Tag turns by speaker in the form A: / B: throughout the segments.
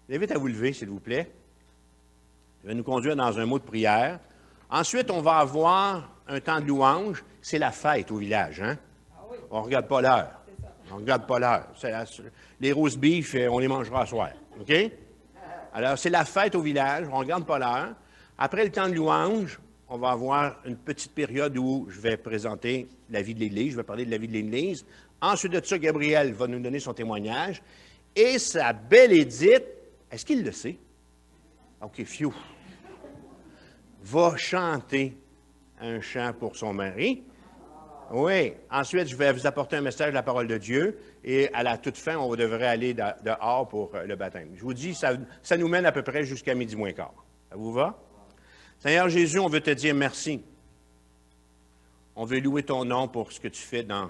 A: Je vous invite à vous lever, s'il vous plaît. Je vais nous conduire dans un mot de prière. Ensuite, on va avoir un temps de louange. C'est la fête au village, hein? Ah oui. On ne regarde pas l'heure. On ne regarde pas l'heure. Les roast beef, on les mangera à soir. OK? Alors, c'est la fête au village. On ne regarde pas l'heure. Après le temps de louange, on va avoir une petite période où je vais présenter la vie de l'Église. Je vais parler de la vie de l'Église. Ensuite de ça, Gabriel va nous donner son témoignage. Et sa belle Édith, est-ce qu'il le sait? OK, fiou. Va chanter un chant pour son mari. Oui. Ensuite, je vais vous apporter un message de la parole de Dieu. Et à la toute fin, on devrait aller dehors pour le baptême. Je vous dis, ça nous mène à peu près jusqu'à midi moins quart. Ça vous va? Seigneur Jésus, on veut te dire merci. On veut louer ton nom pour ce que tu fais dans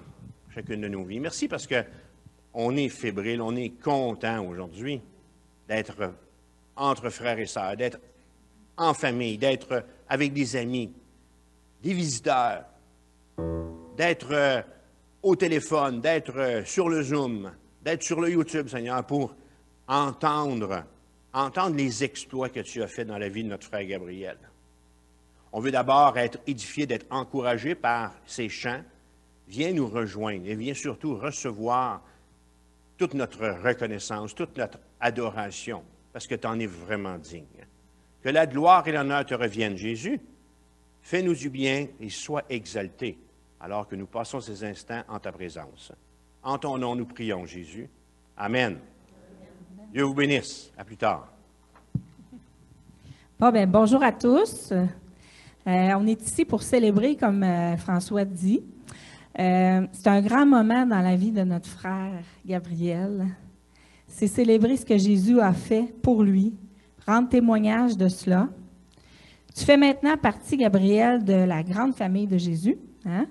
A: chacune de nos vies. Merci parce qu'on est fébrile, on est content aujourd'hui d'être entre frères et sœurs, d'être en famille, d'être avec des amis, des visiteurs, d'être au téléphone, d'être sur le Zoom, d'être sur le YouTube, Seigneur, pour entendre les exploits que tu as faits dans la vie de notre frère Gabriel. On veut d'abord être édifié, d'être encouragé par ces chants. Viens nous rejoindre et viens surtout recevoir toute notre reconnaissance, toute notre adoration, parce que tu en es vraiment digne. Que la gloire et l'honneur te reviennent, Jésus. Fais-nous du bien et sois exalté alors que nous passons ces instants en ta présence. En ton nom, nous prions, Jésus. Amen. Dieu vous bénisse. À plus tard.
B: Bon, bien, bonjour à tous. On est ici pour célébrer, comme François dit. C'est un grand moment dans la vie de notre frère Gabriel. C'est célébrer ce que Jésus a fait pour lui, rendre témoignage de cela. Tu fais maintenant partie, Gabriel, de la grande famille de Jésus, hein?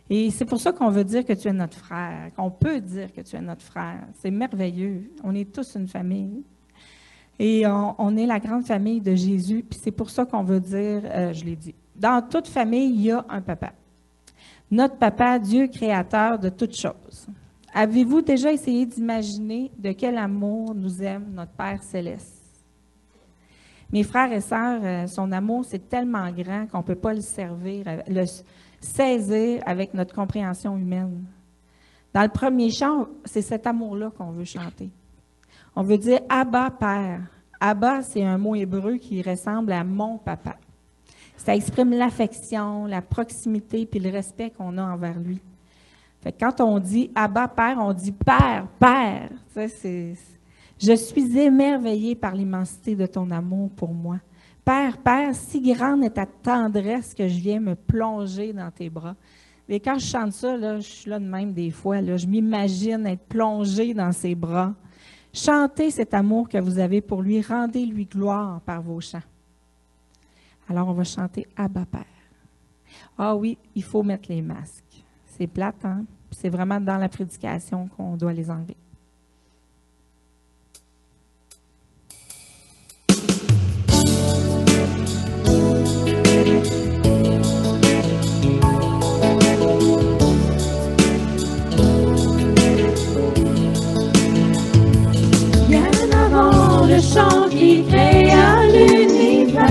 B: Et c'est pour ça qu'on veut dire que tu es notre frère, qu'on peut dire que tu es notre frère. C'est merveilleux. On est tous une famille. Et on est la grande famille de Jésus, puis c'est pour ça qu'on veut dire, je l'ai dit, dans toute famille, il y a un papa. Notre papa, Dieu créateur de toutes choses. Avez-vous déjà essayé d'imaginer de quel amour nous aime notre Père céleste? Mes frères et sœurs, son amour, c'est tellement grand qu'on ne peut pas le saisir avec notre compréhension humaine. Dans le premier chant, c'est cet amour-là qu'on veut chanter. On veut dire « Abba, Père ». Abba, c'est un mot hébreu qui ressemble à « mon papa ». Ça exprime l'affection, la proximité puis le respect qu'on a envers lui. Fait que quand on dit « Abba, Père », on dit « Père, Père ». Je suis émerveillée par l'immensité de ton amour pour moi. Père, Père, si grande est ta tendresse que je viens me plonger dans tes bras. Et quand je chante ça, là, je suis là de même des fois. Là, je m'imagine être plongée dans ses bras. Chantez cet amour que vous avez pour lui. Rendez-lui gloire par vos chants. Alors, on va chanter « Abba, Père ». Ah oui, il faut mettre les masques. C'est plate, hein? C'est vraiment dans la prédication qu'on doit les enlever.
C: Le chant qui créa l'univers,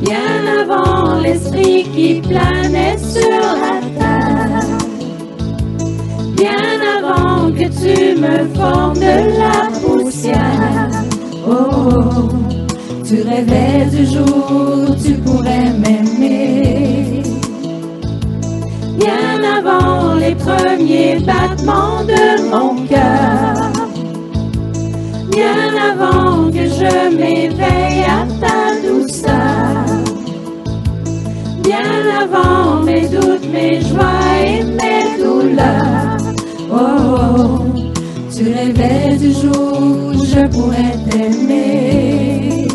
C: bien avant l'esprit qui planait sur la terre, bien avant que tu me formes de la poussière. Oh, tu rêvais du jour où tu pourrais m'aimer, bien avant les premiers battements de mon cœur. Bien avant que je m'éveille à ta douceur, bien avant mes doutes, mes joies et mes douleurs. Oh, tu rêvais du jour où je pourrais t'aimer.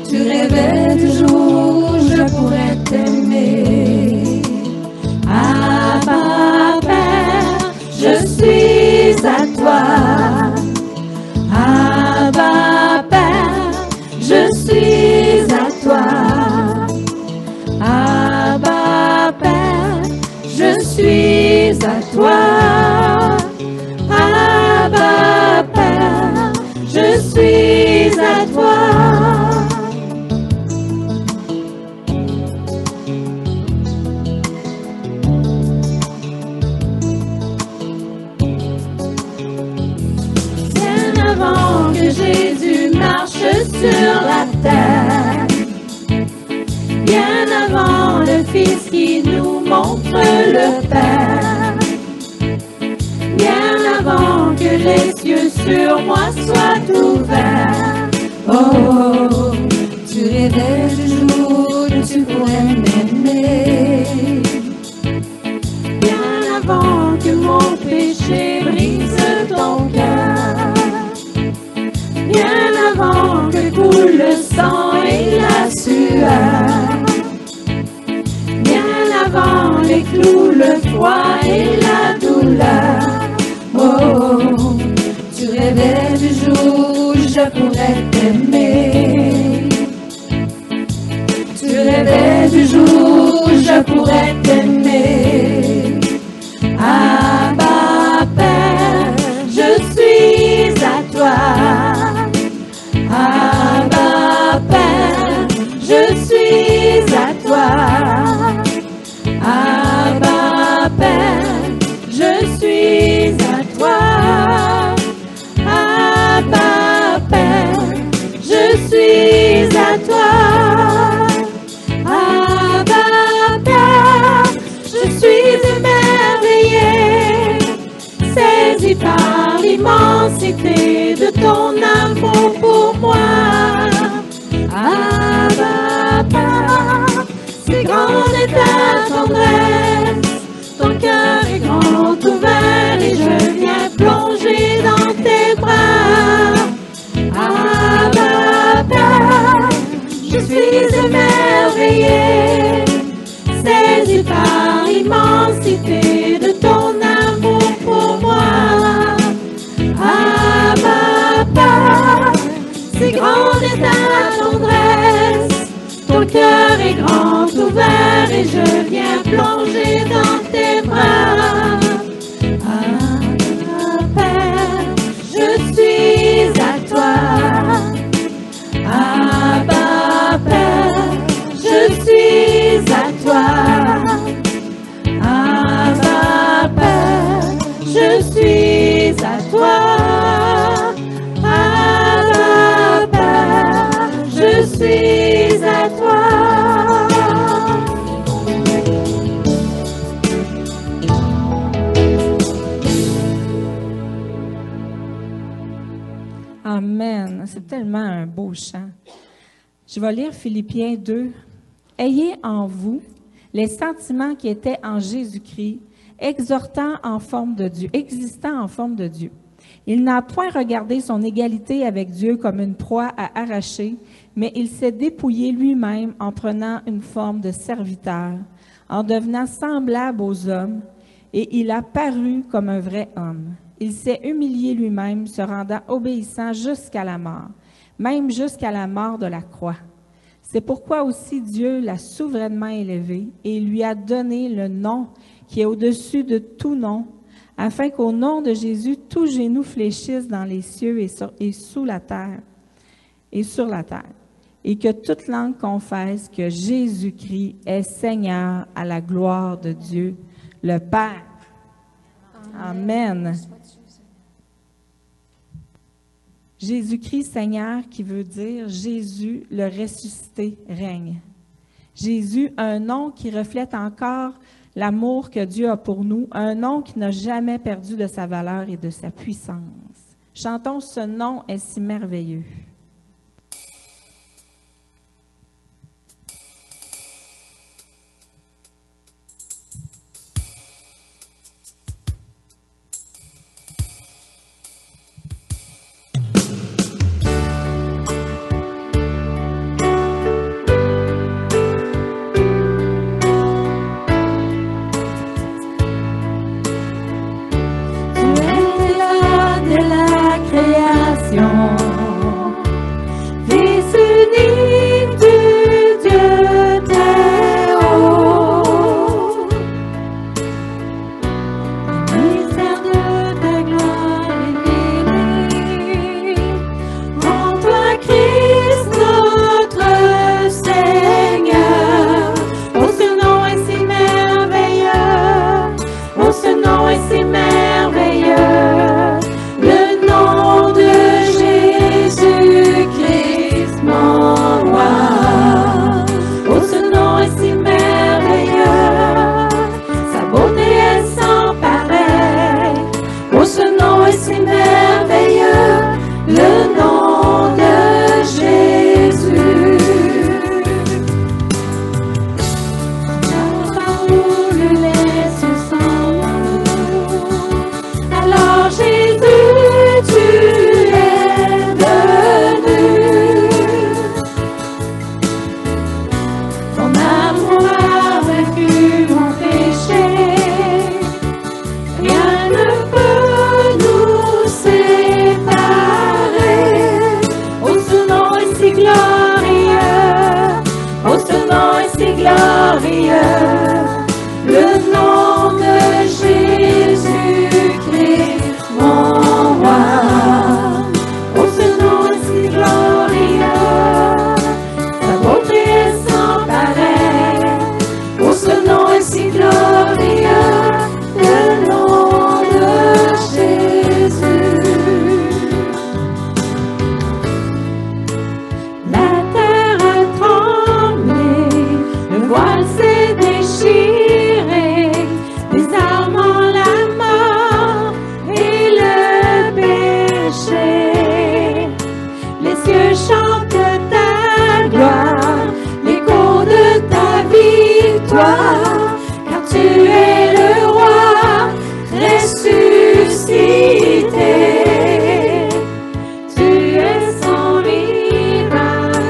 C: Tu rêvais du jour où je pourrais t'aimer. Abba, Père, je suis à toi. Abba, Père, je suis à toi. Abba, Père, je suis à toi. Abba, que Jésus marche sur la terre. Bien avant le Fils qui nous montre le Père. Bien avant que les cieux sur moi soient ouverts. Oh, tu rêvais du jour où tu pourrais m'aimer. Bien avant que mon péché brise ton cœur. Bien avant que coule le sang et la sueur. Bien avant les clous, le froid et la douleur. Oh, tu rêvais du jour où je pourrais t'aimer. Tu rêvais du jour où je pourrais t'aimer. Abba Père, je suis à toi. Abba Père, je suis à toi. Abba Père, je suis à toi. Abba Père, je suis à toi. Abba Père, je suis émerveillé, saisi par l'immensité de ton amour pour moi. Abba Père, c'est grande est ta tendresse, ton cœur est grand ouvert et je viens plonger dans tes bras. Abba Père, je suis émerveillé, saisi par l'immensité de ton amour pour moi. Abba Père, c'est grande est ta tendresse, ton cœur est grand ouvert et je viens plonger dans tes bras. Abba Père, je suis à toi. Abba Père, je suis à toi. Abba Père, je suis à toi. Abba Père, je suis à toi.
B: Amen. C'est tellement un beau chant. Je vais lire Philippiens 2. Ayez en vous les sentiments qui étaient en Jésus-Christ, existant en forme de Dieu. Il n'a point regardé son égalité avec Dieu comme une proie à arracher, mais il s'est dépouillé lui-même en prenant une forme de serviteur, en devenant semblable aux hommes, et il a paru comme un vrai homme. Il s'est humilié lui-même, se rendant obéissant jusqu'à la mort, même jusqu'à la mort de la croix. C'est pourquoi aussi Dieu l'a souverainement élevé et lui a donné le nom qui est au-dessus de tout nom, afin qu'au nom de Jésus, tout genou fléchisse dans les cieux et sous la terre, et sur la terre, et que toute langue confesse que Jésus-Christ est Seigneur à la gloire de Dieu, le Père. Amen. Jésus-Christ Seigneur, qui veut dire Jésus, le ressuscité, règne. Jésus, un nom qui reflète encore l'amour que Dieu a pour nous, un nom qui n'a jamais perdu de sa valeur et de sa puissance. Chantons, ce nom est si merveilleux.
C: toi, car tu es le roi ressuscité. Tu es sans rival,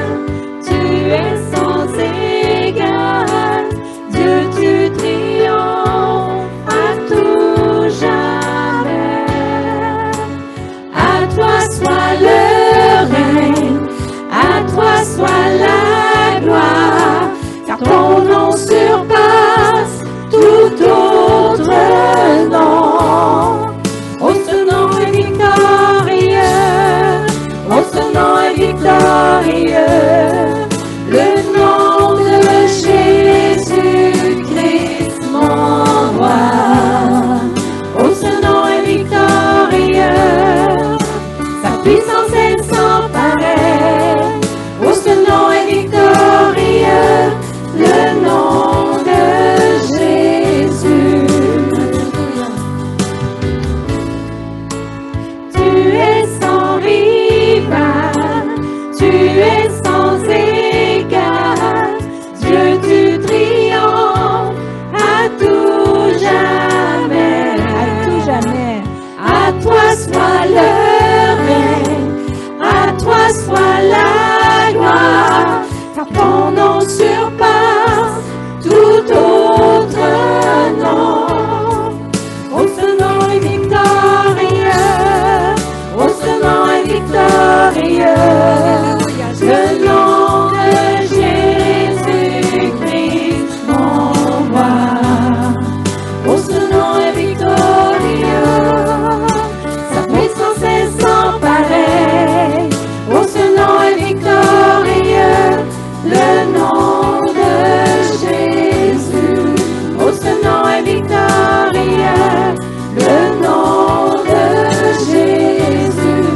C: tu es sans égal, Dieu tu triomphes à tout jamais. À toi soit le règne, à toi soit la gloire, car ton nom surpasse tout autre nom. Oh, ce nom est victorieux, oh, ce nom est victorieux, le nom de Jésus-Christ mon roi. Oh, ce nom est victorieux, sa puissance est sans pareil. Oh, ce nom est victorieux, le nom de Jésus. Tu es sans rival, tu es sans égal, Dieu tu triomphes à tout jamais.
B: À tout jamais.
C: À toi soit le règne, à toi soit la gloire, car ton nom surpasse tout autre nom. Oh, ce nom est victorieux, oh, ce nom est victorieux, le nom de Jésus-Christ mon roi. Oh, ce nom est victorieux, sa puissance est sans pareil. Oh, ce nom est victorieux, le nom de Jésus. Oh, ce nom est victorieux, le nom de Jésus.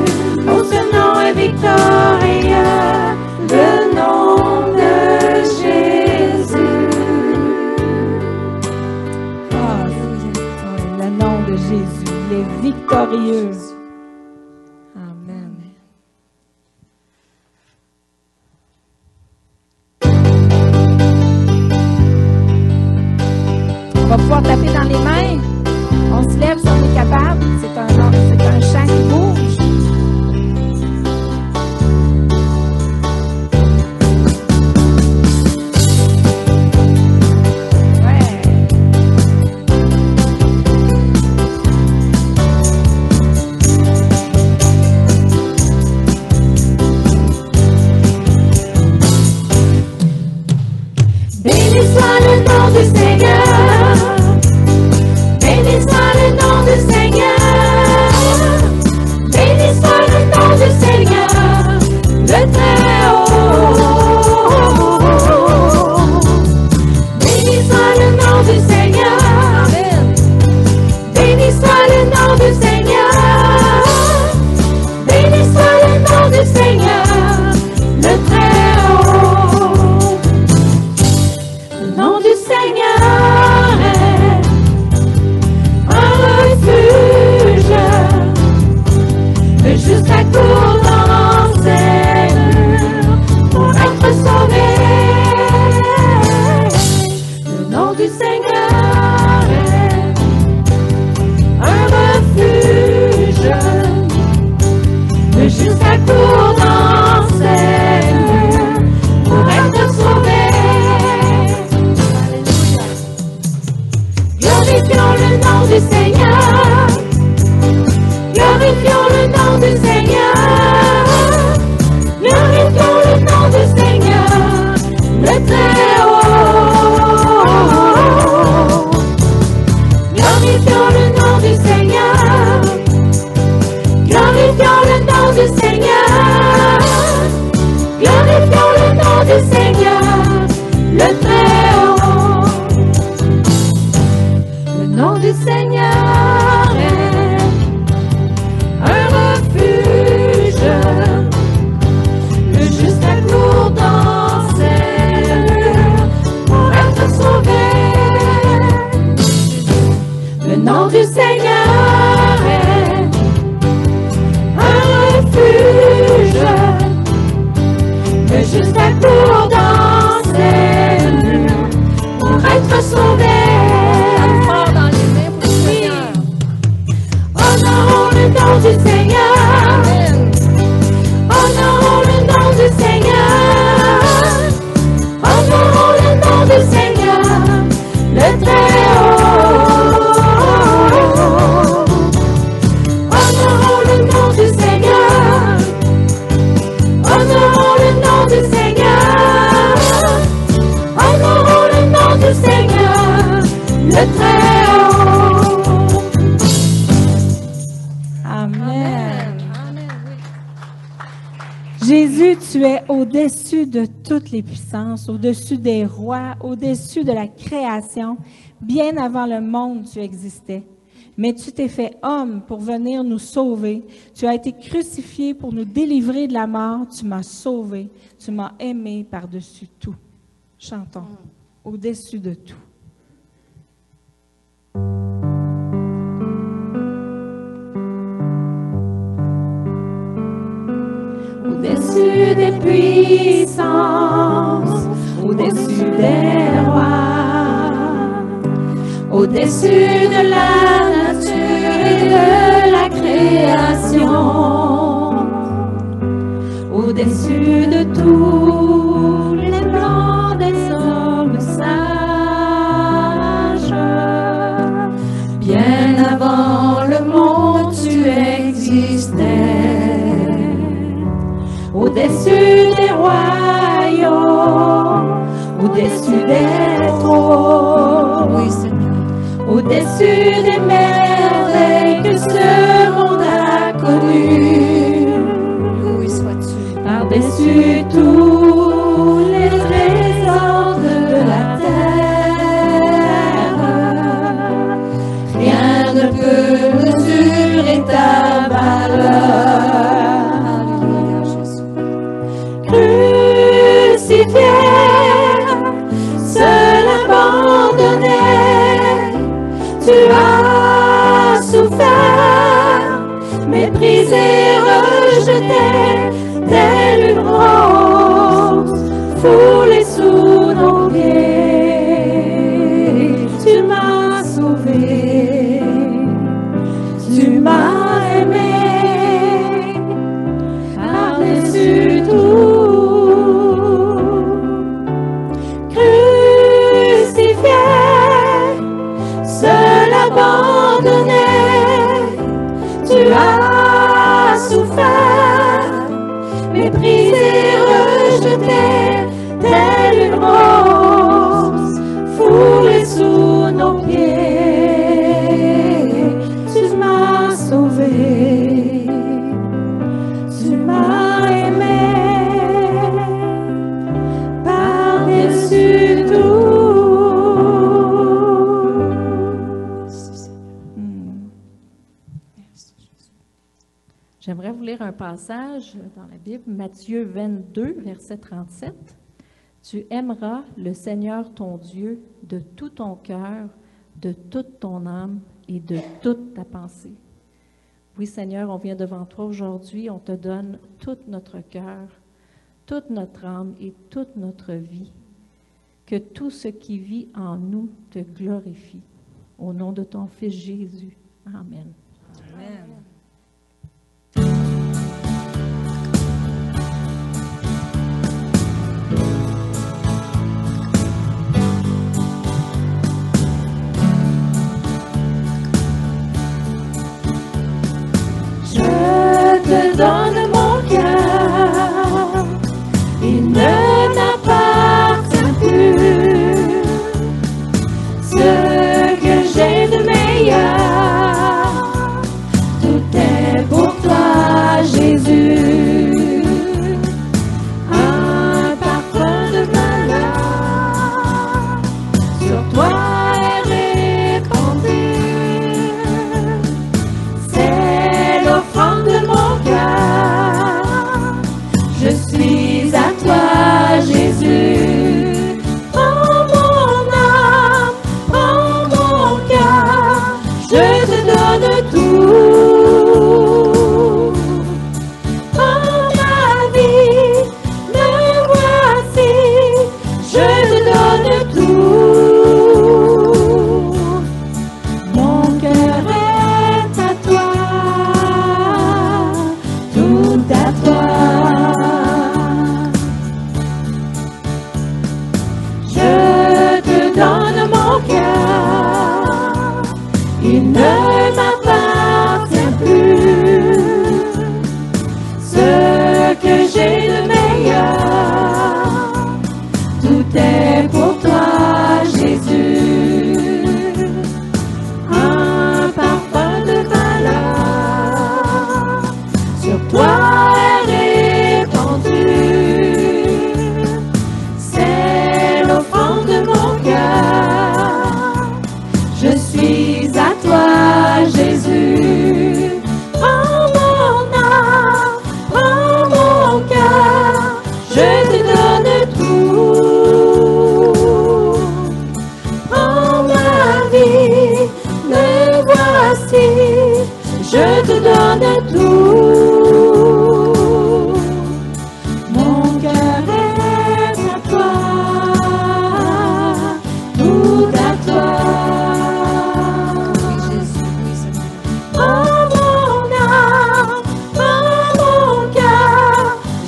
C: Oh, ce nom est victorieux, le nom de Jésus.
B: Le nom de Jésus, il est victorieux. Amen. On va pouvoir taper dans les mains. On se lève si on est capable. C'est un chant qui bouge. Ouais.
C: Béni soit le nom du Seigneur, béni soit le nom du Seigneur, béni soit le nom du Seigneur, le Très-Haut. Béni soit le nom du Seigneur, béni soit le nom du Seigneur, béni soit le nom du Seigneur, le Très-Haut. Le nom du Seigneur est un refuge, le juste accourt dans ses murs pour être sauvé. Le nom du Seigneur est un refuge, le juste accourt dans ses murs pour être sauvé. Glorifions le nom du Seigneur, glorifions le nom du Seigneur, glorifions le nom du Seigneur, le Très-Haut. Glorifions le nom du Seigneur, glorifions le nom du Seigneur, glorifions le nom du Seigneur, le Très-Haut. Le nom du Seigneur est un refuge, le juste accourt dans ses murs pour être sauvé. Le nom du Seigneur est un refuge, le juste accourt dans ses murs
B: Jésus, tu es au-dessus de toutes les puissances, au-dessus des rois, au-dessus de la création. Bien avant le monde, tu existais. Mais tu t'es fait homme pour venir nous sauver. Tu as été crucifié pour nous délivrer de la mort. Tu m'as sauvé. Tu m'as aimé par-dessus tout. Chantons. Au-dessus de tout.
C: Au-dessus des puissances, au-dessus des rois, au-dessus de la nature et de la création, au-dessus de tous les plans des hommes sages, bien avant le monde tu existais. Au-dessus des royaumes, au-dessus des trônes, oui, Seigneur. Au-dessus des merveilles que ce monde a connues, oui, sois-tu. Par-dessus tous les trésors de la terre, rien ne peut mesurer ta valeur. Crucifié, seul abandonné, tu as souffert, méprisé, rejeté, telle une rose foulée sous nos pieds. Tu m'as sauvé, tu m'as aimé, par-dessus tout. Abandonné, tu as souffert, méprisé, rejeté, telle une rose foulée sous nos pieds. Tu m'as sauvé, tu m'as aimé, par-dessus tout.
D: J'aimerais vous lire un passage dans la Bible, Matthieu 22, verset 37. Tu aimeras le Seigneur ton Dieu de tout ton cœur, de toute ton âme et de toute ta pensée. Oui, Seigneur, on vient devant toi aujourd'hui, on te donne tout notre cœur, toute notre âme et toute notre vie. Que tout ce qui vit en nous te glorifie. Au nom de ton Fils Jésus. Amen.
B: Amen.
C: Je te donne mon cœur, il ne m'appartient plus. Ce que j'ai de meilleur, tout est pour toi, Jésus. Un parfum de malheur sur toi est répandu. C'est l'offrande de mon cœur.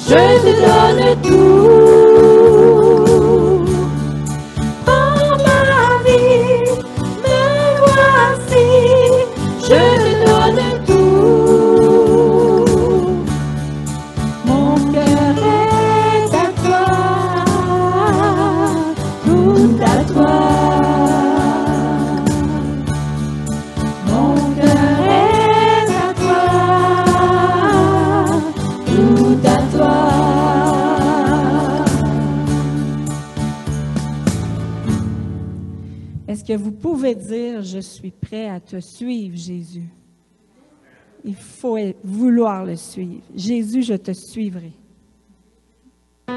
C: je te donne tout. Prends ma vie, me voici, je te donne tout. Mon cœur est à toi, tout à toi. Mon cœur est à toi, tout à toi.
B: Est-ce que vous pouvez dire, je suis prêt à te suivre, Jésus? Il faut vouloir le suivre. Jésus, je te suivrai. On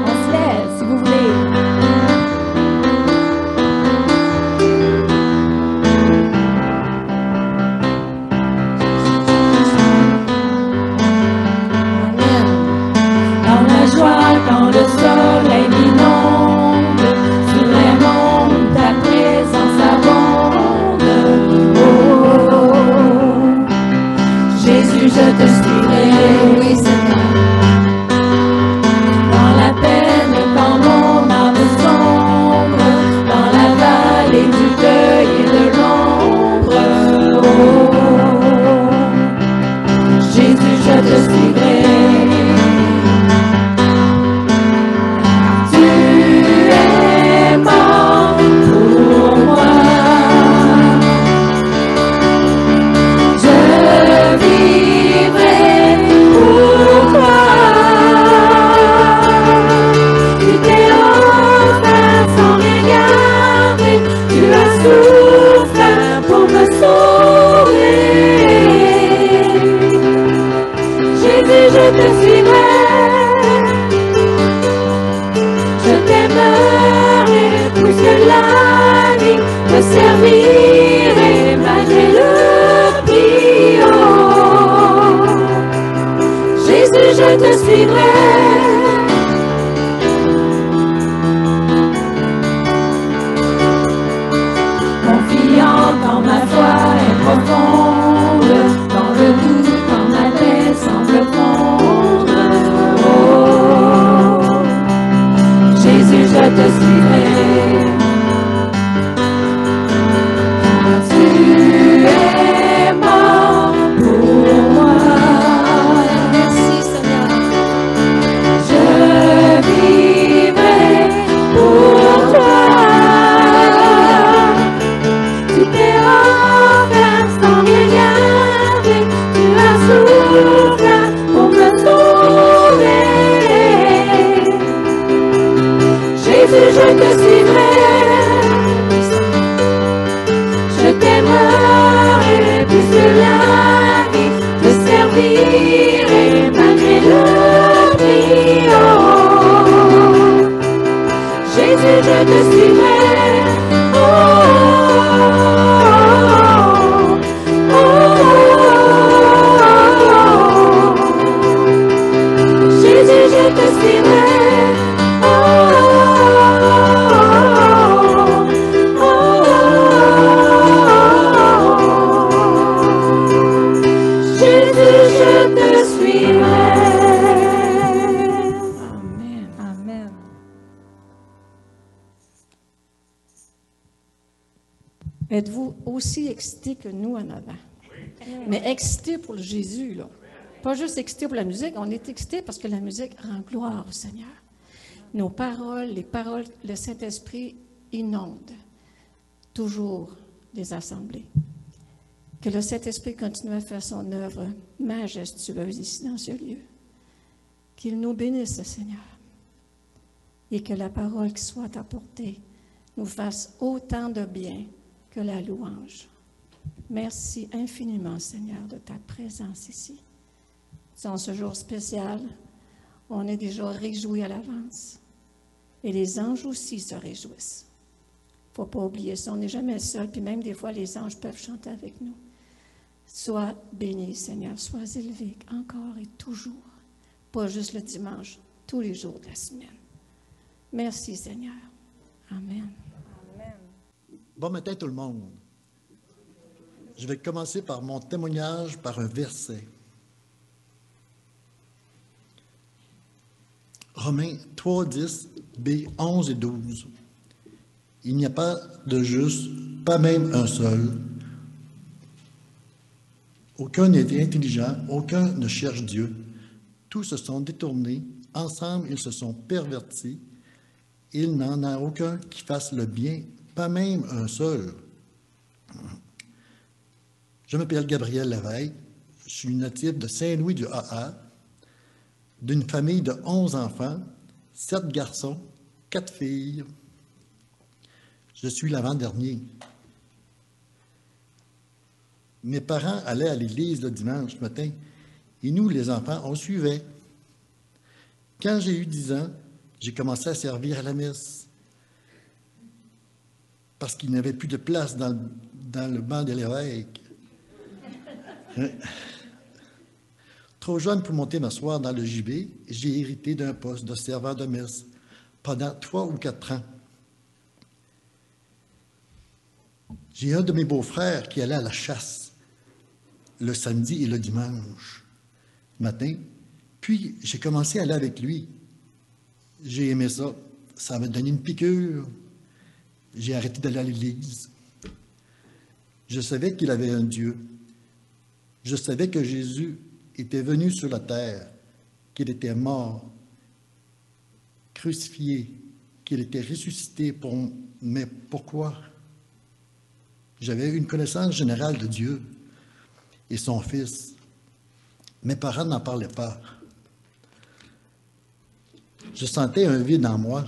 B: se lève, si vous voulez.
C: Dans la joie, quand le soleil m'inonde, sur les monts, ta présence abonde. Oh, Jésus, je te suivrai, oui Seigneur. Dans la peine, quand mon âme sombre, dans la vallée du deuil et de l'ombre. Oh, Jésus, je te suivrai. Je te suivrai, je t'aimerai, puisque la vie te servirai malgré le prix. Oh, Jésus, je te suivrai. Confiant quand ma foi est profonde, dans le doute, quand ma paix semble fondre. Oh, Jésus, je te suivrai. Car tu es mort pour moi. Merci Seigneur. Je vivrai pour toi. Tu t'es offert sans rien garder, tu as souffert pour me sauver. Jésus, je te suivrai, je t'aimerai, puisque la vie te servirai malgré le prix. Oh, Jésus, je te suivrai. Oh, Jésus, je te suivrai. Jésus, je te suivrai.
B: Amen. Amen.
E: Êtes-vous aussi excités que nous en avant? Mais excités pour le Jésus, là. Pas juste excités pour la musique, on est excités parce que la musique rend gloire au Seigneur. Nos paroles, les paroles, le Saint-Esprit inondent toujours les assemblées. Que le Saint-Esprit continue à faire son œuvre majestueuse ici dans ce lieu. Qu'il nous bénisse, Seigneur. Et que la parole qui soit apportée nous fasse autant de bien que la louange. Merci infiniment, Seigneur, de ta présence ici. Dans ce jour spécial, on est déjà réjouis à l'avance. Et les anges aussi se réjouissent. Il ne faut pas oublier ça, on n'est jamais seul, puis même des fois, les anges peuvent chanter avec nous. Sois béni, Seigneur, sois élevé encore et toujours, pas juste le dimanche, tous les jours de la semaine. Merci, Seigneur. Amen.
F: Bon matin tout le monde. Je vais commencer par mon témoignage par un verset. Romains 3, 10, B 11 et 12. Il n'y a pas de juste, pas même un seul. Aucun n'est intelligent, aucun ne cherche Dieu. Tous se sont détournés, ensemble ils se sont pervertis. Il n'en a aucun qui fasse le bien, pas même un seul. Je m'appelle Gabriel Lévesque, je suis natif de Saint-Louis du AA, d'une famille de 11 enfants, 7 garçons, 4 filles. Je suis l'avant-dernier. Mes parents allaient à l'église le dimanche matin et nous, les enfants, on suivait. Quand j'ai eu 10 ans, j'ai commencé à servir à la messe parce qu'il n'y avait plus de place dans le banc de l'évêque. Trop jeune pour monter m'asseoir dans le gibet, j'ai hérité d'un poste de serveur de messe pendant 3 ou 4 ans. J'ai un de mes beaux-frères qui allait à la chasse le samedi et le dimanche matin, puis j'ai commencé à aller avec lui. J'ai aimé ça. Ça m'a donné une piqûre. J'ai arrêté d'aller à l'église. Je savais qu'il avait un Dieu. Je savais que Jésus était venu sur la terre, qu'il était mort, crucifié, qu'il était ressuscité Mais pourquoi? J'avais une connaissance générale de Dieu et son Fils. Mes parents n'en parlaient pas. Je sentais un vide en moi,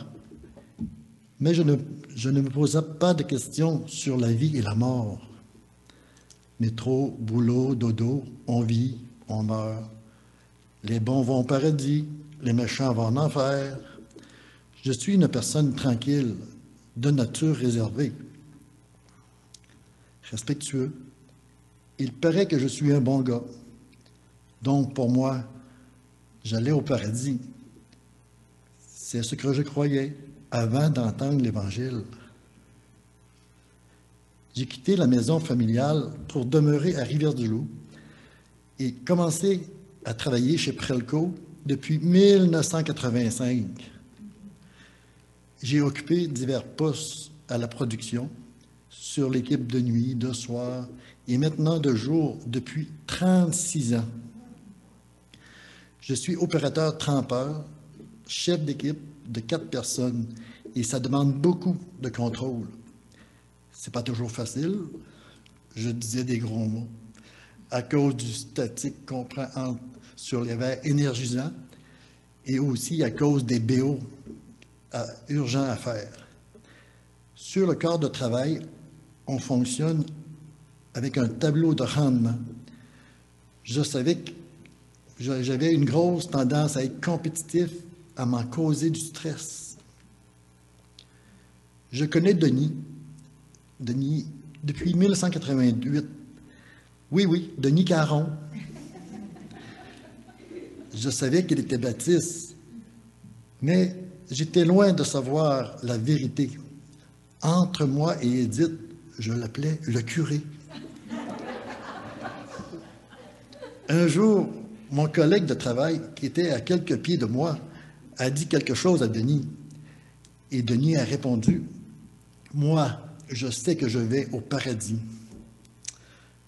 F: mais je ne me posais pas de questions sur la vie et la mort. Métro, boulot, dodo, on vit, on meurt. Les bons vont au paradis, les méchants vont en enfer. Je suis une personne tranquille, de nature réservée, respectueux. Il paraît que je suis un bon gars. Donc, pour moi, j'allais au paradis. C'est ce que je croyais avant d'entendre l'Évangile. J'ai quitté la maison familiale pour demeurer à Rivière-du-Loup et commencé à travailler chez Prelco depuis 1985. J'ai occupé divers postes à la production, sur l'équipe de nuit, de soir et maintenant de jour depuis 36 ans. Je suis opérateur trempeur, chef d'équipe de 4 personnes et ça demande beaucoup de contrôle. C'est pas toujours facile, je disais des gros mots, à cause du statique qu'on prend sur les verres énergisants et aussi à cause des BO urgents à faire. Sur le corps de travail, on fonctionne avec un tableau de rendement. Je savais que j'avais une grosse tendance à être compétitif, à m'en causer du stress. Je connais Denis depuis 1988. Oui, Denis Caron. Je savais qu'il était baptiste, mais j'étais loin de savoir la vérité. Entre moi et Édith, je l'appelais le curé. Un jour, mon collègue de travail, qui était à quelques pieds de moi, a dit quelque chose à Denis. Et Denis a répondu, « Moi, je sais que je vais au paradis. »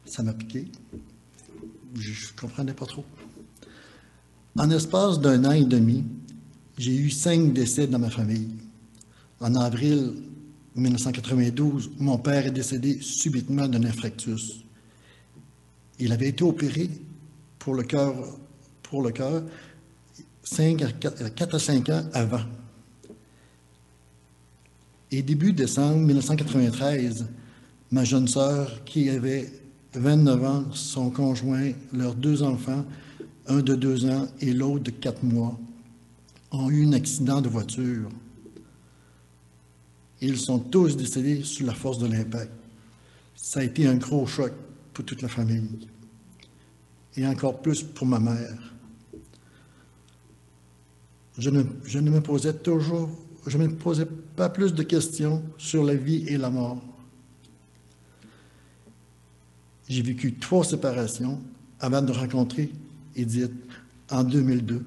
F: Ça m'a piqué. Je ne comprenais pas trop. En espace d'1 an et demi, j'ai eu 5 décès dans ma famille. En avril 1992, mon père est décédé subitement d'un infarctus. Il avait été opéré pour le cœur 4 à 5 ans avant. Et début décembre 1993, ma jeune sœur, qui avait 29 ans, son conjoint, leurs 2 enfants, un de 2 ans et l'autre de 4 mois, ont eu un accident de voiture. Ils sont tous décédés sous la force de l'impact. Ça a été un gros choc pour toute la famille. Et encore plus pour ma mère. Je ne me posais pas plus de questions sur la vie et la mort. J'ai vécu 3 séparations avant de rencontrer Édith en 2002.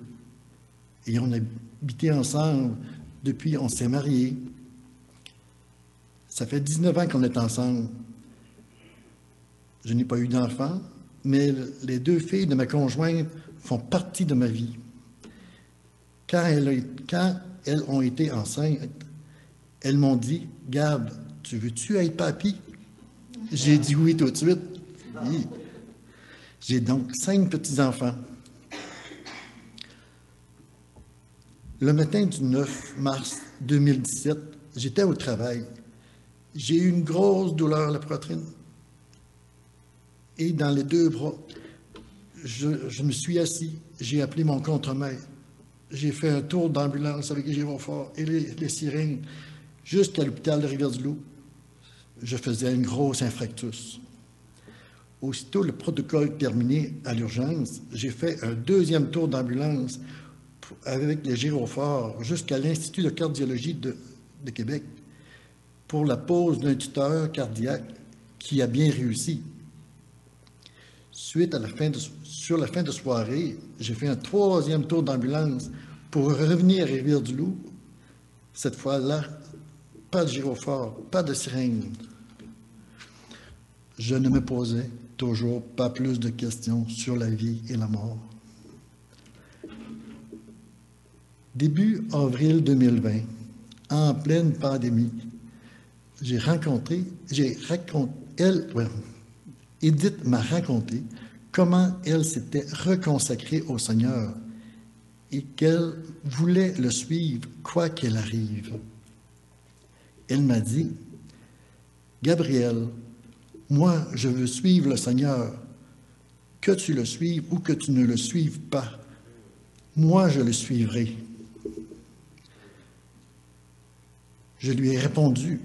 F: Et on a habité ensemble depuis on s'est mariés. Ça fait 19 ans qu'on est ensemble. Je n'ai pas eu d'enfants, mais les 2 filles de ma conjointe font partie de ma vie. Quand elles ont été enceintes, elles m'ont dit, « Gab, tu veux-tu être papy? » J'ai dit oui tout de suite. Oui. J'ai donc 5 petits-enfants. Le matin du 9 mars 2017, j'étais au travail. J'ai eu une grosse douleur à la poitrine et dans les 2 bras. Je me suis assis, j'ai appelé mon contremaître. J'ai fait un tour d'ambulance avec les gyrophares et les sirènes jusqu'à l'hôpital de Rivière-du-Loup. Je faisais une grosse infarctus. Aussitôt le protocole terminé à l'urgence, j'ai fait un 2e tour d'ambulance avec les gyrophares jusqu'à l'Institut de cardiologie de Québec pour la pose d'un tuteur cardiaque qui a bien réussi. Sur la fin de soirée, j'ai fait un 3e tour d'ambulance pour revenir à Rivière-du-Loup. Cette fois-là, pas de gyrophare, pas de sirène. Je ne me posais toujours pas plus de questions sur la vie et la mort. Début avril 2020, en pleine pandémie, Edith m'a raconté comment elle s'était reconsacrée au Seigneur et qu'elle voulait le suivre quoi qu'il arrive. Elle m'a dit, « Gabriel, moi, je veux suivre le Seigneur, que tu le suives ou que tu ne le suives pas. Moi, je le suivrai. » Je lui ai répondu,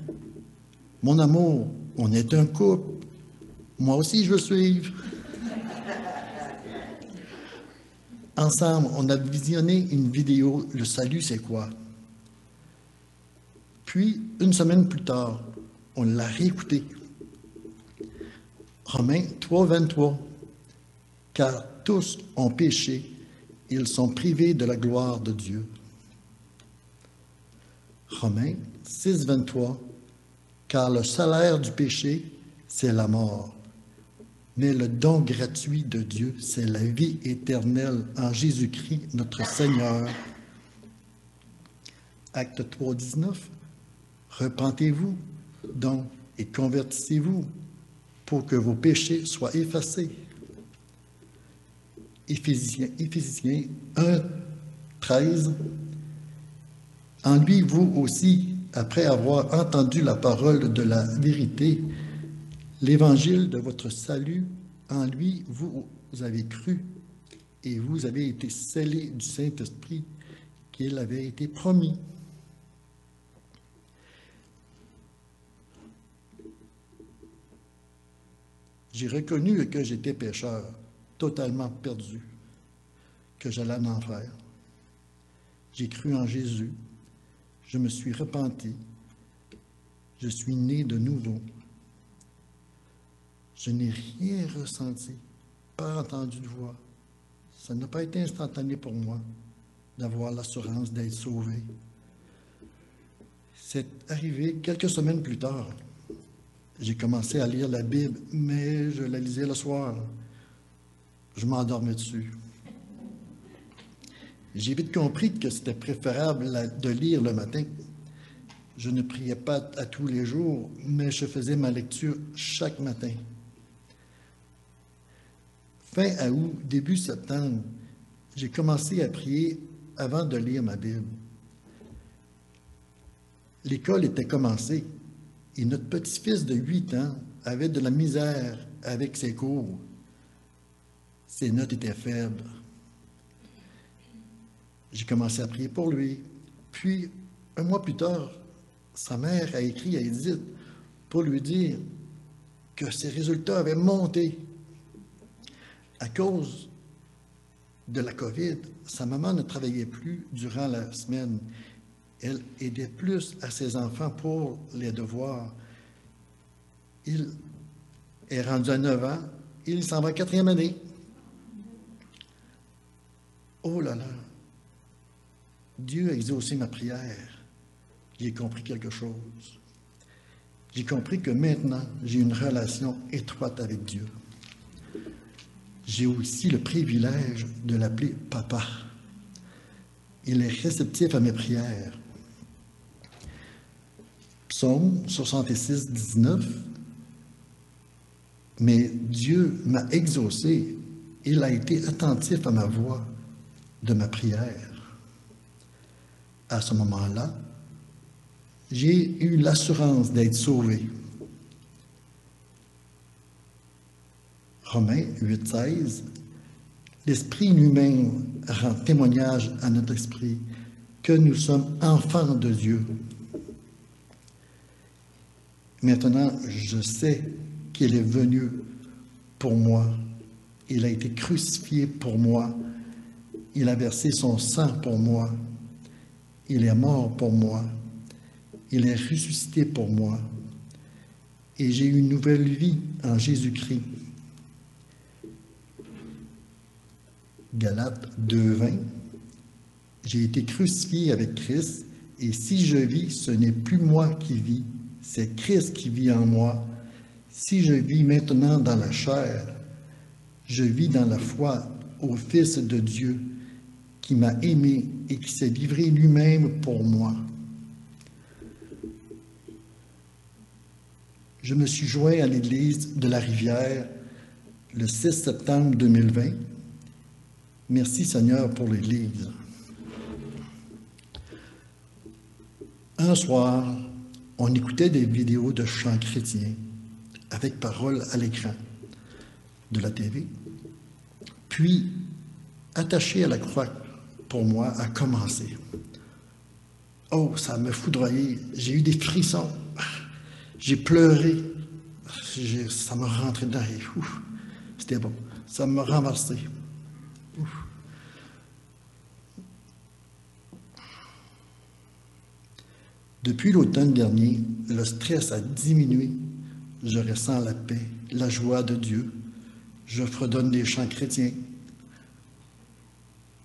F: « Mon amour, on est un couple. Moi aussi, je veux suivre. » Ensemble, on a visionné une vidéo, « Le salut, c'est quoi? » Puis, une semaine plus tard, on l'a réécoutée. Romains 3, 23. « Car tous ont péché, ils sont privés de la gloire de Dieu. » Romains 6, 23. « Car le salaire du péché, c'est la mort. Mais le don gratuit de Dieu, c'est la vie éternelle en Jésus-Christ, notre Seigneur. » Acte 3, 19. « Repentez-vous donc et convertissez-vous pour que vos péchés soient effacés. » Éphésiens 1, 13. « En lui, vous aussi, après avoir entendu la parole de la vérité, l'évangile de votre salut, en lui, vous avez cru et vous avez été scellés du Saint-Esprit qu'il avait été promis. » J'ai reconnu que j'étais pécheur, totalement perdu, que j'allais en enfer. J'ai cru en Jésus, je me suis repenti, je suis né de nouveau. Je n'ai rien ressenti, pas entendu de voix. Ça n'a pas été instantané pour moi d'avoir l'assurance d'être sauvé. C'est arrivé quelques semaines plus tard. J'ai commencé à lire la Bible, mais je la lisais le soir. Je m'endormais dessus. J'ai vite compris que c'était préférable de lire le matin. Je ne priais pas à tous les jours, mais je faisais ma lecture chaque matin. Fin août, début septembre, j'ai commencé à prier avant de lire ma Bible. L'école était commencée et notre petit-fils de 8 ans avait de la misère avec ses cours. Ses notes étaient faibles. J'ai commencé à prier pour lui. Puis, un mois plus tard, sa mère a écrit à Edith pour lui dire que ses résultats avaient monté. À cause de la COVID, sa maman ne travaillait plus durant la semaine. Elle aidait plus à ses enfants pour les devoirs. Il est rendu à 9 ans. Il s'en va 4e année. Oh là là! Dieu a exaucé ma prière. J'ai compris quelque chose. J'ai compris que maintenant, j'ai une relation étroite avec Dieu. J'ai aussi le privilège de l'appeler papa. Il est réceptif à mes prières. Psaume 66, 19. Mais Dieu m'a exaucé. Il a été attentif à ma voix de ma prière. À ce moment-là, j'ai eu l'assurance d'être sauvé. Romains 8, 16. L'Esprit lui-même rend témoignage à notre esprit que nous sommes enfants de Dieu. Maintenant, je sais qu'il est venu pour moi. Il a été crucifié pour moi. Il a versé son sang pour moi. Il est mort pour moi. Il est ressuscité pour moi. Et j'ai eu une nouvelle vie en Jésus-Christ. Galates 2:20. J'ai été crucifié avec Christ, et si je vis, ce n'est plus moi qui vis, c'est Christ qui vit en moi. Si je vis maintenant dans la chair, je vis dans la foi au Fils de Dieu qui m'a aimé et qui s'est livré lui-même pour moi. Je me suis joint à l'Église de la Rivière le 6 septembre 2020. Merci Seigneur pour l'Église. Un soir, on écoutait des vidéos de chants chrétiens avec paroles à l'écran de la TV. Puis, attaché à la croix pour moi a commencé. Oh, ça m'a foudroyé. J'ai eu des frissons. J'ai pleuré. Ça m'a rentré dedans. Ouf, c'était bon. Ça m'a renversé. Ouf. Depuis l'automne dernier, le stress a diminué. Je ressens la paix, la joie de Dieu. Je fredonne des chants chrétiens.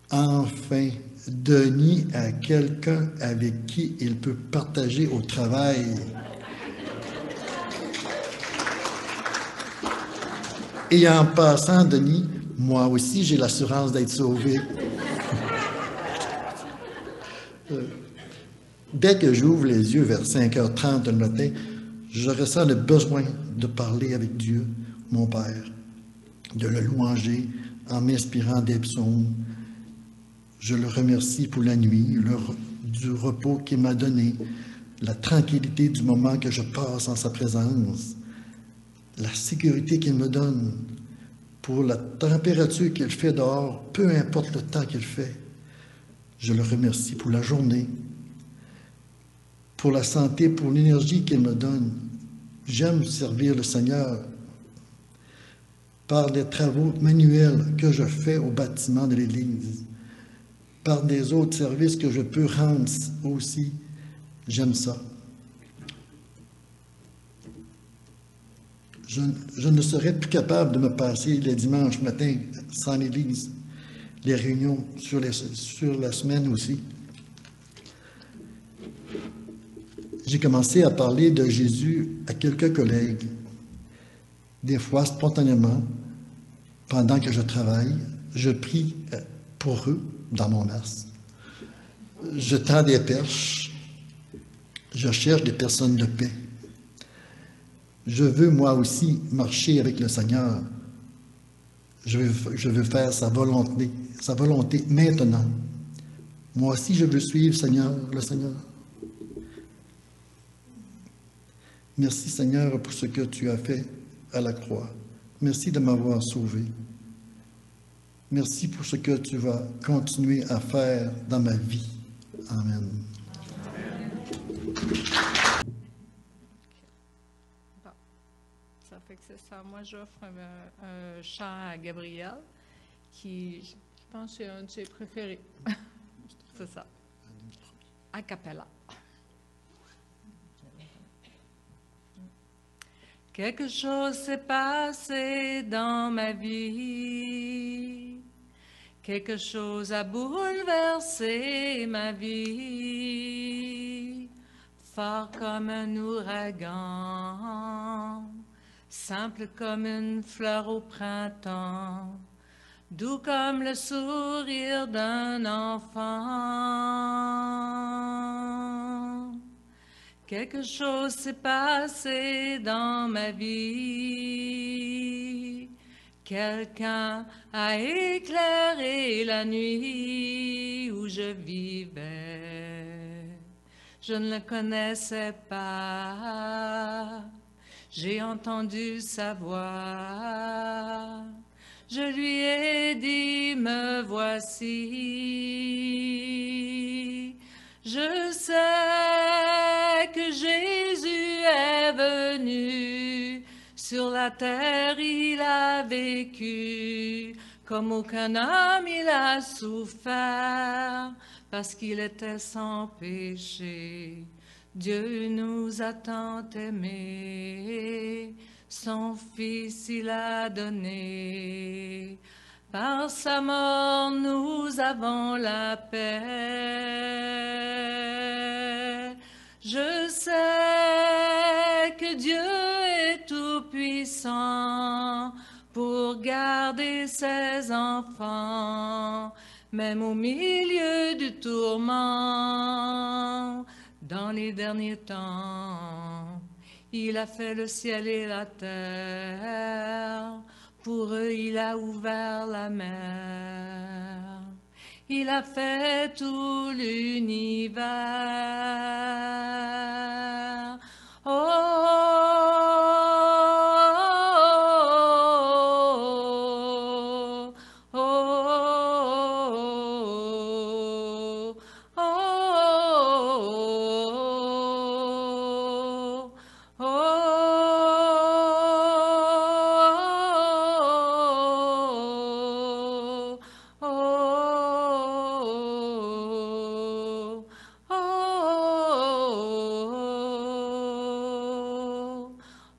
F: Enfin, Denis a quelqu'un avec qui il peut partager au travail. Et en passant, Denis, moi aussi, j'ai l'assurance d'être sauvé. Dès que j'ouvre les yeux vers 5h30 le matin, je ressens le besoin de parler avec Dieu, mon Père, de le louanger en m'inspirant des psaumes. Je le remercie pour la nuit, du repos qu'il m'a donné, la tranquillité du moment que je passe en sa présence, la sécurité qu'il me donne pour la température qu'il fait dehors, peu importe le temps qu'il fait. Je le remercie pour la journée, pour la santé, pour l'énergie qu'il me donne. J'aime servir le Seigneur par les travaux manuels que je fais au bâtiment de l'Église, par des autres services que je peux rendre aussi. J'aime ça. Je ne serais plus capable de me passer les dimanches matins sans l'Église, les réunions sur la semaine aussi. J'ai commencé à parler de Jésus à quelques collègues, des fois spontanément, pendant que je travaille. Je prie pour eux dans mon masque. Je tends des perches. Je cherche des personnes de paix. Je veux moi aussi marcher avec le Seigneur. Je veux faire sa volonté maintenant. Moi aussi, je veux suivre le Seigneur. Merci Seigneur pour ce que tu as fait à la croix. Merci de m'avoir sauvé. Merci pour ce que tu vas continuer à faire dans ma vie. Amen.
G: Bon, ça fait que c'est ça. Moi, j'offre un chant à Gabriel qui, je pense, c'est un de ses préférés. C'est ça. A cappella. Quelque chose s'est passé dans ma vie. Quelque chose a bouleversé ma vie, fort comme un ouragan, simple comme une fleur au printemps, doux comme le sourire d'un enfant. Quelque chose s'est passé dans ma vie. Quelqu'un a éclairé la nuit où je vivais. Je ne le connaissais pas. J'ai entendu sa voix. Je lui ai dit, me voici. Je sais que Jésus est venu. Sur la terre, il a vécu. Comme aucun homme, il a souffert. Parce qu'il était sans péché. Dieu nous a tant aimés. Son Fils, il a donné. Par sa mort, nous avons la paix. Je sais que Dieu est tout-puissant pour garder ses enfants, même au milieu du tourment. Dans les derniers temps, il a fait le ciel et la terre. Pour eux, il a ouvert la mer. Il a fait tout l'univers. Oh, oh, oh, oh, oh,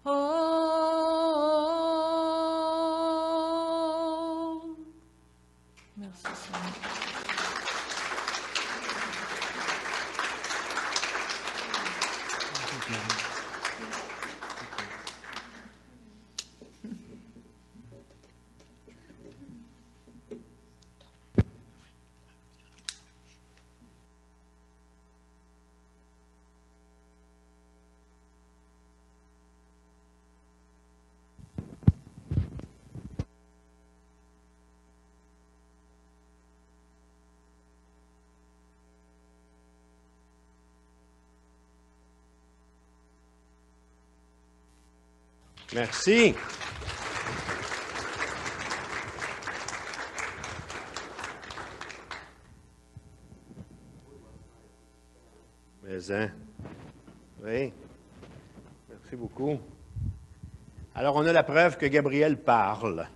G: oh, merci Seigneur.
A: Merci. Mais, hein? Oui. Merci beaucoup. Alors, on a la preuve que Gabriel parle.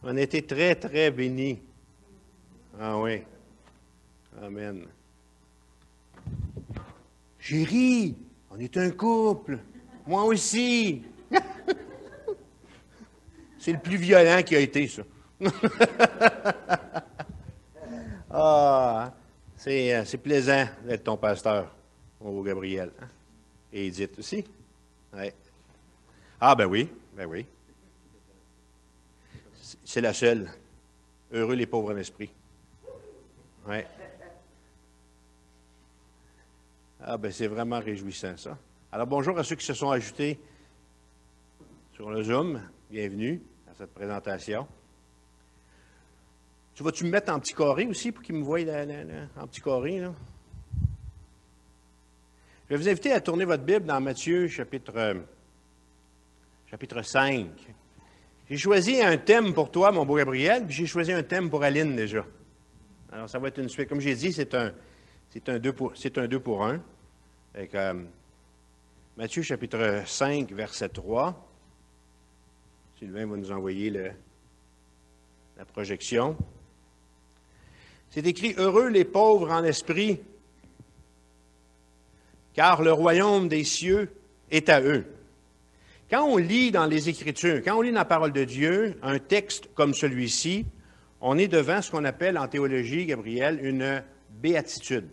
A: On a été très, très bénis. Ah oui. Amen. J'ai ri. On est un couple. Moi aussi. C'est le plus violent qui a été, ça. Ah, c'est plaisant d'être ton pasteur, mon beau Gabriel. Hein? Et Edith aussi. Ouais. Ah, ben oui, ben oui. C'est la seule. Heureux les pauvres en esprit. Oui. Ah, ben c'est vraiment réjouissant, ça. Alors, bonjour à ceux qui se sont ajoutés sur le Zoom. Bienvenue à cette présentation. Tu vas-tu me mettre en petit carré aussi pour qu'ils me voient en petit carré, là? Je vais vous inviter à tourner votre Bible dans Matthieu, chapitre 5. J'ai choisi un thème pour toi, mon beau Gabriel, puis j'ai choisi un thème pour Aline déjà. Alors, ça va être une suite. Comme j'ai dit, c'est un 2 pour 1. Avec, Matthieu, chapitre 5, verset 3. Sylvain va nous envoyer la projection. C'est écrit « Heureux les pauvres en esprit, car le royaume des cieux est à eux. Quand on lit dans les Écritures, quand on lit dans la parole de Dieu, un texte comme celui-ci, on est devant ce qu'on appelle en théologie, Gabriel, une béatitude.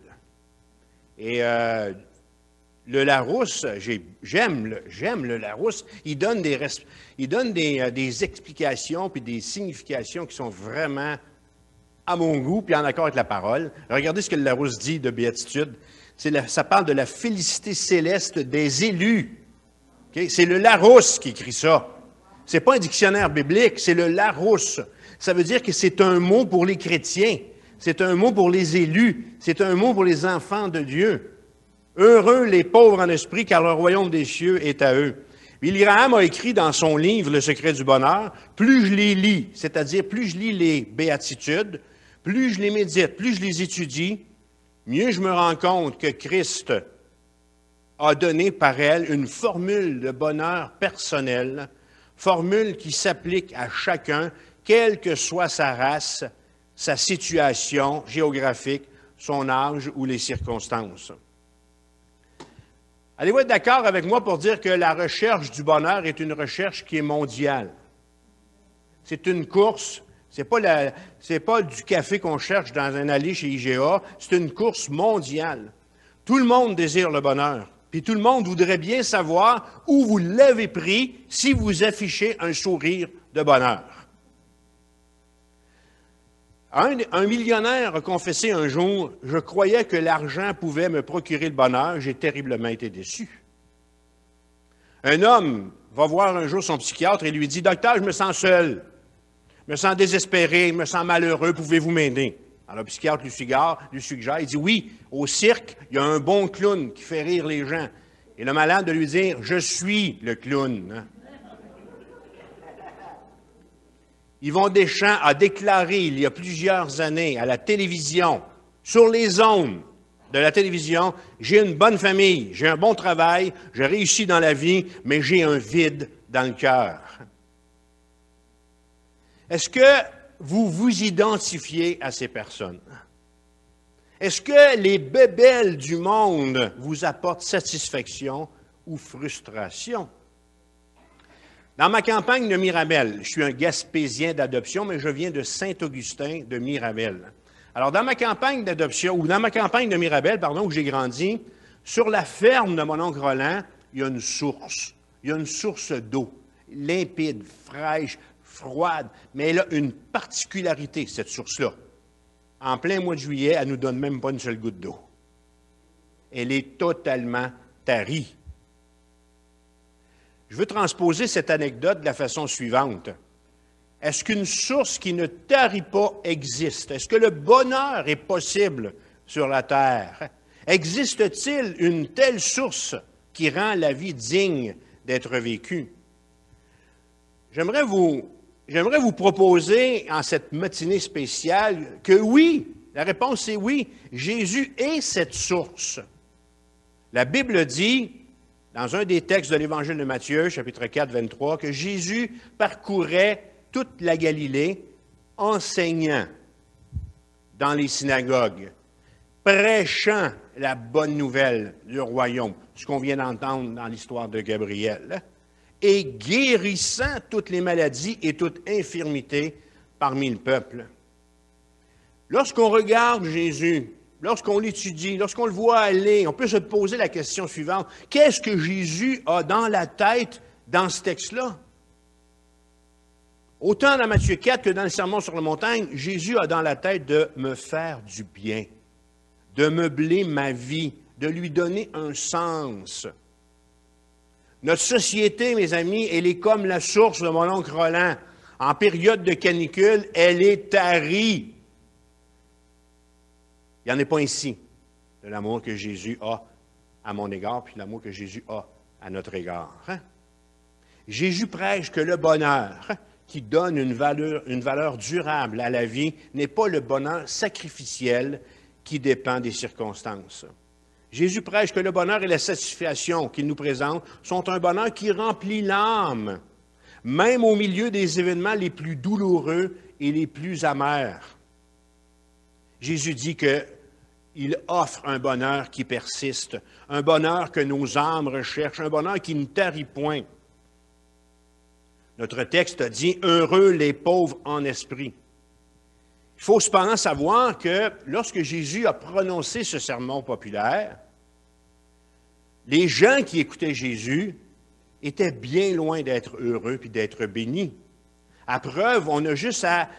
A: Et le Larousse, j'aime le Larousse, il donne des explications puis des significations qui sont vraiment à mon goût puis en accord avec la parole. Regardez ce que le Larousse dit de béatitude. Ça parle de la félicité céleste des élus. Okay? C'est le Larousse qui écrit ça. Ce n'est pas un dictionnaire biblique, c'est le Larousse. Ça veut dire que c'est un mot pour les chrétiens, c'est un mot pour les élus, c'est un mot pour les enfants de Dieu. Heureux les pauvres en esprit, car le royaume des cieux est à eux. Billy Graham a écrit dans son livre « Le secret du bonheur », plus je les lis, c'est-à-dire plus je lis les béatitudes, plus je les médite, plus je les étudie, mieux je me rends compte que Christ a donné par elle une formule de bonheur personnel, formule qui s'applique à chacun, quelle que soit sa race, sa situation géographique, son âge ou les circonstances. Allez-vous être d'accord avec moi pour dire que la recherche du bonheur est une recherche qui est mondiale? C'est une course, c'est pas du café qu'on cherche dans un allée chez IGA, c'est une course mondiale. Tout le monde désire le bonheur, puis tout le monde voudrait bien savoir où vous l'avez pris si vous affichez un sourire de bonheur. Un millionnaire a confessé un jour « Je croyais que l'argent pouvait me procurer le bonheur, j'ai terriblement été déçu. » Un homme va voir un jour son psychiatre et lui dit « Docteur, je me sens seul, je me sens désespéré, je me sens malheureux, pouvez-vous m'aider? » Alors le psychiatre lui suggère, il dit « Oui, au cirque, il y a un bon clown qui fait rire les gens. » Et le malade de lui dire « Je suis le clown. » Yvon Deschamps a déclaré il y a plusieurs années à la télévision, sur les ondes de la télévision, « J'ai une bonne famille, j'ai un bon travail, j'ai réussi dans la vie, mais j'ai un vide dans le cœur. » Est-ce que vous vous identifiez à ces personnes? Est-ce que les bébelles du monde vous apportent satisfaction ou frustration? Dans ma campagne de Mirabel, je suis un Gaspésien d'adoption, mais je viens de Saint-Augustin de Mirabel. Alors, dans ma campagne d'adoption, ou dans ma campagne de Mirabel, où j'ai grandi, sur la ferme de mon oncle Roland, il y a une source. Il y a une source d'eau, limpide, fraîche, froide, mais elle a une particularité, cette source-là. En plein mois de juillet, elle ne nous donne même pas une seule goutte d'eau. Elle est totalement tarie. Je veux transposer cette anecdote de la façon suivante. Est-ce qu'une source qui ne tarit pas existe? Est-ce que le bonheur est possible sur la terre? Existe-t-il une telle source qui rend la vie digne d'être vécue? J'aimerais vous proposer en cette matinée spéciale que oui, la réponse est oui, Jésus est cette source. La Bible dit, dans un des textes de l'Évangile de Matthieu, chapitre 4, 23, que Jésus parcourait toute la Galilée, enseignant dans les synagogues, prêchant la bonne nouvelle du royaume, ce qu'on vient d'entendre dans l'histoire de Gabriel, et guérissant toutes les maladies et toute infirmité parmi le peuple. Lorsqu'on regarde Jésus, lorsqu'on l'étudie, lorsqu'on le voit aller, on peut se poser la question suivante. Qu'est-ce que Jésus a dans la tête dans ce texte-là? Autant dans Matthieu 4 que dans le Sermon sur la montagne, Jésus a dans la tête de me faire du bien, de meubler ma vie, de lui donner un sens. Notre société, mes amis, elle est comme la source de mon oncle Roland. En période de canicule, elle est tarie. Il n'y en est pas ici de l'amour que Jésus a à mon égard, puis l'amour que Jésus a à notre égard. Hein? Jésus prêche que le bonheur qui donne une valeur durable à la vie n'est pas le bonheur sacrificiel qui dépend des circonstances. Jésus prêche que le bonheur et la satisfaction qu'il nous présente sont un bonheur qui remplit l'âme, même au milieu des événements les plus douloureux et les plus amers. Jésus dit qu'il offre un bonheur qui persiste, un bonheur que nos âmes recherchent, un bonheur qui ne tarit point. Notre texte dit « Heureux les pauvres en esprit ». Il faut cependant savoir que lorsque Jésus a prononcé ce sermon populaire, les gens qui écoutaient Jésus étaient bien loin d'être heureux puis d'être bénis. À preuve, on a juste à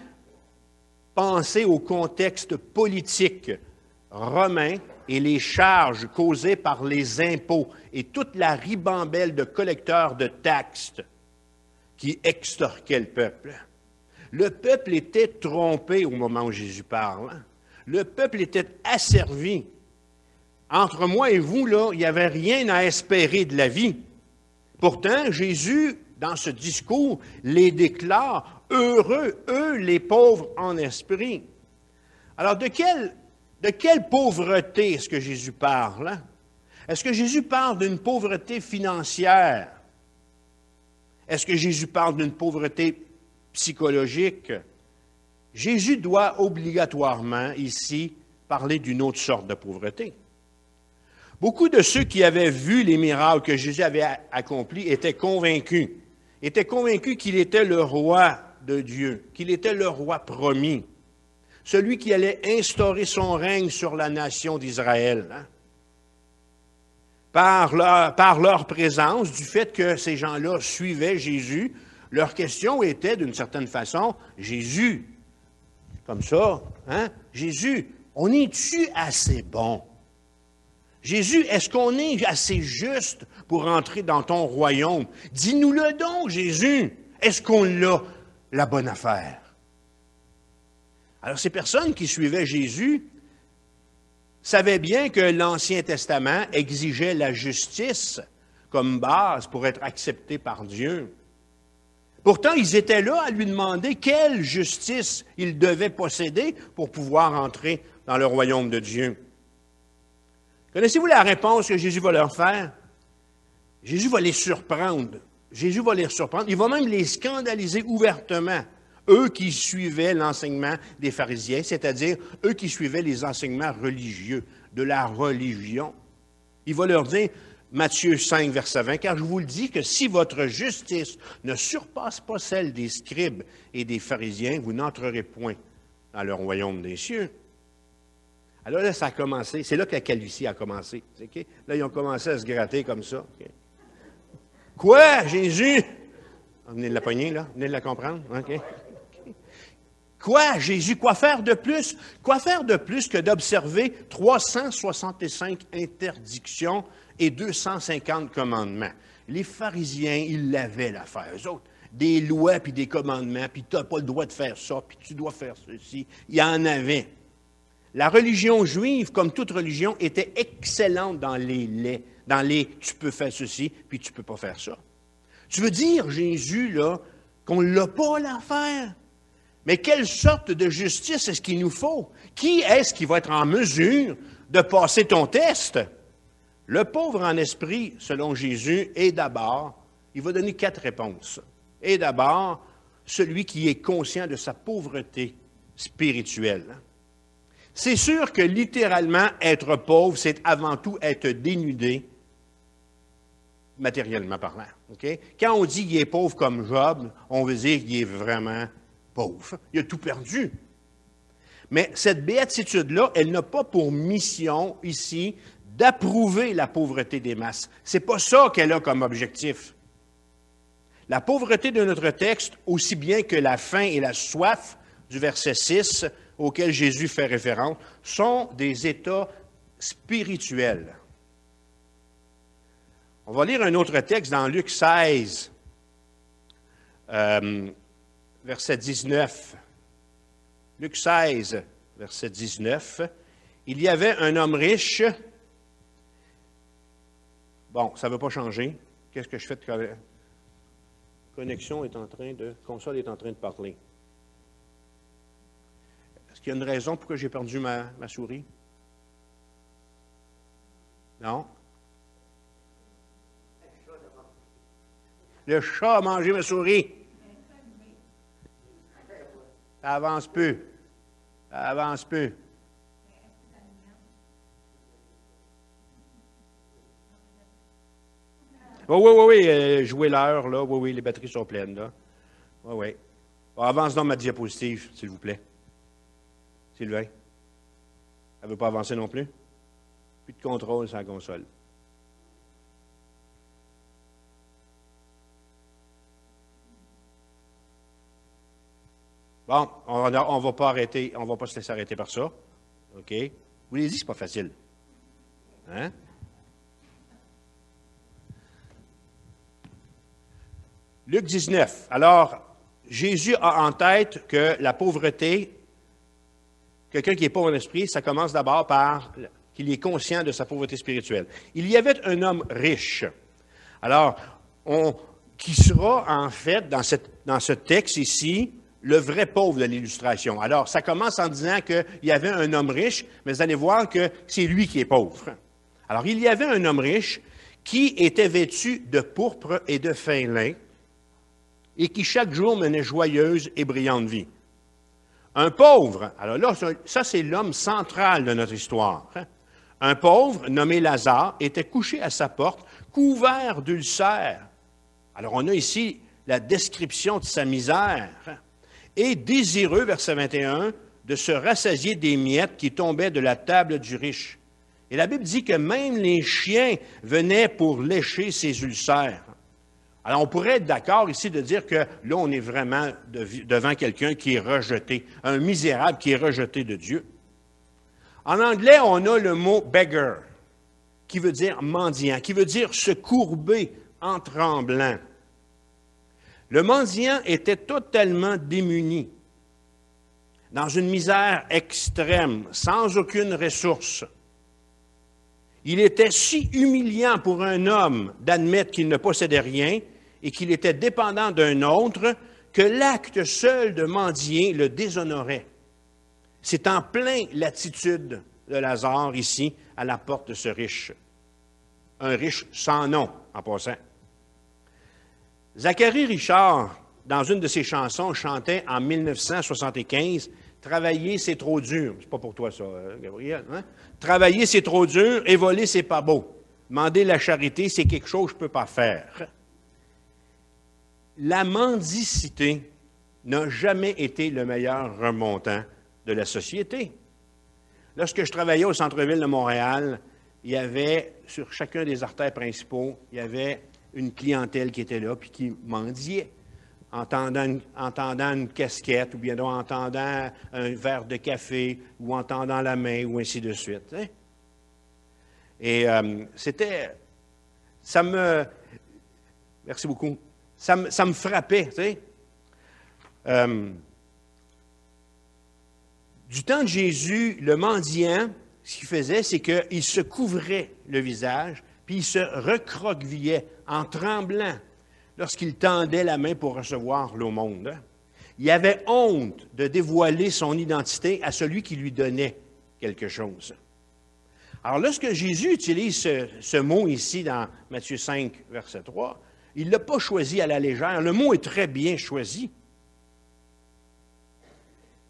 A: penser au contexte politique romain et les charges causées par les impôts et toute la ribambelle de collecteurs de taxes qui extorquaient le peuple. Le peuple était trompé au moment où Jésus parle. Le peuple était asservi. Entre moi et vous, là, il n'y avait rien à espérer de la vie. Pourtant, Jésus, dans ce discours, les déclare heureux, eux, les pauvres en esprit. Alors, de quelle pauvreté est-ce que Jésus parle? Hein? Est-ce que Jésus parle d'une pauvreté financière? Est-ce que Jésus parle d'une pauvreté psychologique? Jésus doit obligatoirement, ici, parler d'une autre sorte de pauvreté. Beaucoup de ceux qui avaient vu les miracles que Jésus avait accomplis étaient convaincus qu'il était le roi de Dieu, qu'il était le roi promis, celui qui allait instaurer son règne sur la nation d'Israël. Hein? Par leur présence, du fait que ces gens-là suivaient Jésus, leur question était, d'une certaine façon, Jésus, comme ça, hein? Jésus, on est-tu assez bon? Jésus, est-ce qu'on est assez juste pour entrer dans ton royaume? Dis-nous-le donc, Jésus. Est-ce qu'on l'a, la bonne affaire? Alors, ces personnes qui suivaient Jésus savaient bien que l'Ancien Testament exigeait la justice comme base pour être accepté par Dieu. Pourtant, ils étaient là à lui demander quelle justice ils devaient posséder pour pouvoir entrer dans le royaume de Dieu. Connaissez-vous la réponse que Jésus va leur faire? Jésus va les surprendre. Jésus va les surprendre. Il va même les scandaliser ouvertement. Eux qui suivaient l'enseignement des pharisiens, c'est-à-dire eux qui suivaient les enseignements religieux, de la religion. Il va leur dire, Matthieu 5, verset 20, « Car je vous le dis que si votre justice ne surpasse pas celle des scribes et des pharisiens, vous n'entrerez point dans le royaume des cieux. » Alors là, ça a commencé. C'est là que la calvitie a commencé. Okay? Là, ils ont commencé à se gratter comme ça. Okay? Quoi, Jésus? Vous venez de la pogner, là? Vous venez de la comprendre? Okay. Quoi, Jésus? Quoi faire de plus? Quoi faire de plus que d'observer 365 interdictions et 250 commandements? Les pharisiens, ils l'avaient l'affaire. Eux autres, des lois puis des commandements, puis tu n'as pas le droit de faire ça, puis tu dois faire ceci. Il y en avait. La religion juive, comme toute religion, était excellente dans les tu peux faire ceci, puis tu ne peux pas faire ça. Tu veux dire, Jésus, là, qu'on ne l'a pas l'affaire? Mais quelle sorte de justice est-ce qu'il nous faut? Qui est-ce qui va être en mesure de passer ton test? Le pauvre en esprit, selon Jésus, est d'abord, il va donner 4 réponses. Et d'abord, celui qui est conscient de sa pauvreté spirituelle. C'est sûr que littéralement, être pauvre, c'est avant tout être dénudé, matériellement parlant. Okay? Quand on dit qu'il est pauvre comme Job, on veut dire qu'il est vraiment pauvre. Il a tout perdu. Mais cette béatitude-là, elle n'a pas pour mission ici d'approuver la pauvreté des masses. Ce n'est pas ça qu'elle a comme objectif. La pauvreté de notre texte, aussi bien que la faim et la soif du verset 6, auquel Jésus fait référence, sont des états spirituels. On va lire un autre texte dans Luc 16, verset 19. Luc 16, verset 19. Il y avait un homme riche. Bon, ça ne veut pas changer. Qu'est-ce que je fais de connexion est en train de... Console est en train de parler. Est-ce qu'il y a une raison pourquoi j'ai perdu ma souris? Non? Le chat a mangé ma souris. Ça avance peu. Ça avance peu. Oui, jouez l'heure, là. Oui, les batteries sont pleines, là. Oui, oui. Avance donc ma diapositive, s'il vous plaît. Sylvain. Elle ne veut pas avancer non plus? Plus de contrôle sur la console. Bon, on ne va pas arrêter, on ne va pas se laisser arrêter par ça. OK? Vous l'avez dit, c'est pas facile. Hein? Luc 19. Alors, Jésus a en tête que la pauvreté, quelqu'un qui est pauvre en esprit, ça commence d'abord par qu'il est conscient de sa pauvreté spirituelle. Il y avait un homme riche. Alors, qui sera en fait, dans ce texte ici, le vrai pauvre de l'illustration. Alors, ça commence en disant qu'il y avait un homme riche, mais vous allez voir que c'est lui qui est pauvre. Alors, il y avait un homme riche qui était vêtu de pourpre et de fin lin et qui chaque jour menait joyeuse et brillante vie. Un pauvre, alors là, ça c'est l'homme central de notre histoire. Un pauvre, nommé Lazare, était couché à sa porte, couvert d'ulcères. Alors, on a ici la description de sa misère. Et désireux, verset 21, de se rassasier des miettes qui tombaient de la table du riche. Et la Bible dit que même les chiens venaient pour lécher ses ulcères. Alors, on pourrait être d'accord ici de dire que là, on est vraiment devant quelqu'un qui est rejeté, un misérable qui est rejeté de Dieu. En anglais, on a le mot « beggar », qui veut dire mendiant, qui veut dire se courber en tremblant. Le mendiant était totalement démuni, dans une misère extrême, sans aucune ressource. Il était si humiliant pour un homme d'admettre qu'il ne possédait rien et qu'il était dépendant d'un autre que l'acte seul de mendier le déshonorait. C'est en plein l'attitude de Lazare ici, à la porte de ce riche. Un riche sans nom, en passant. Zacharie Richard, dans une de ses chansons, chantait en 1975 « Travailler, c'est trop dur ». C'est pas pour toi, ça, Gabriel. Hein? « Travailler, c'est trop dur et voler, c'est pas beau. Demander la charité, c'est quelque chose que je ne peux pas faire. » La mendicité n'a jamais été le meilleur remontant de la société. Lorsque je travaillais au centre-ville de Montréal, il y avait, sur chacun des artères principaux, il y avait une clientèle qui était là puis qui mendiait, entendant une casquette ou bien entendant un verre de café ou entendant la main ou ainsi de suite. Hein? Et merci beaucoup, ça me frappait, tu sais. Du temps de Jésus, le mendiant, ce qu'il faisait, c'est qu'il se couvrait le visage, puis il se recroquevillait en tremblant lorsqu'il tendait la main pour recevoir l'aumône. Il avait honte de dévoiler son identité à celui qui lui donnait quelque chose. Alors, lorsque Jésus utilise ce mot ici dans Matthieu 5, verset 3, il ne l'a pas choisi à la légère. Le mot est très bien choisi.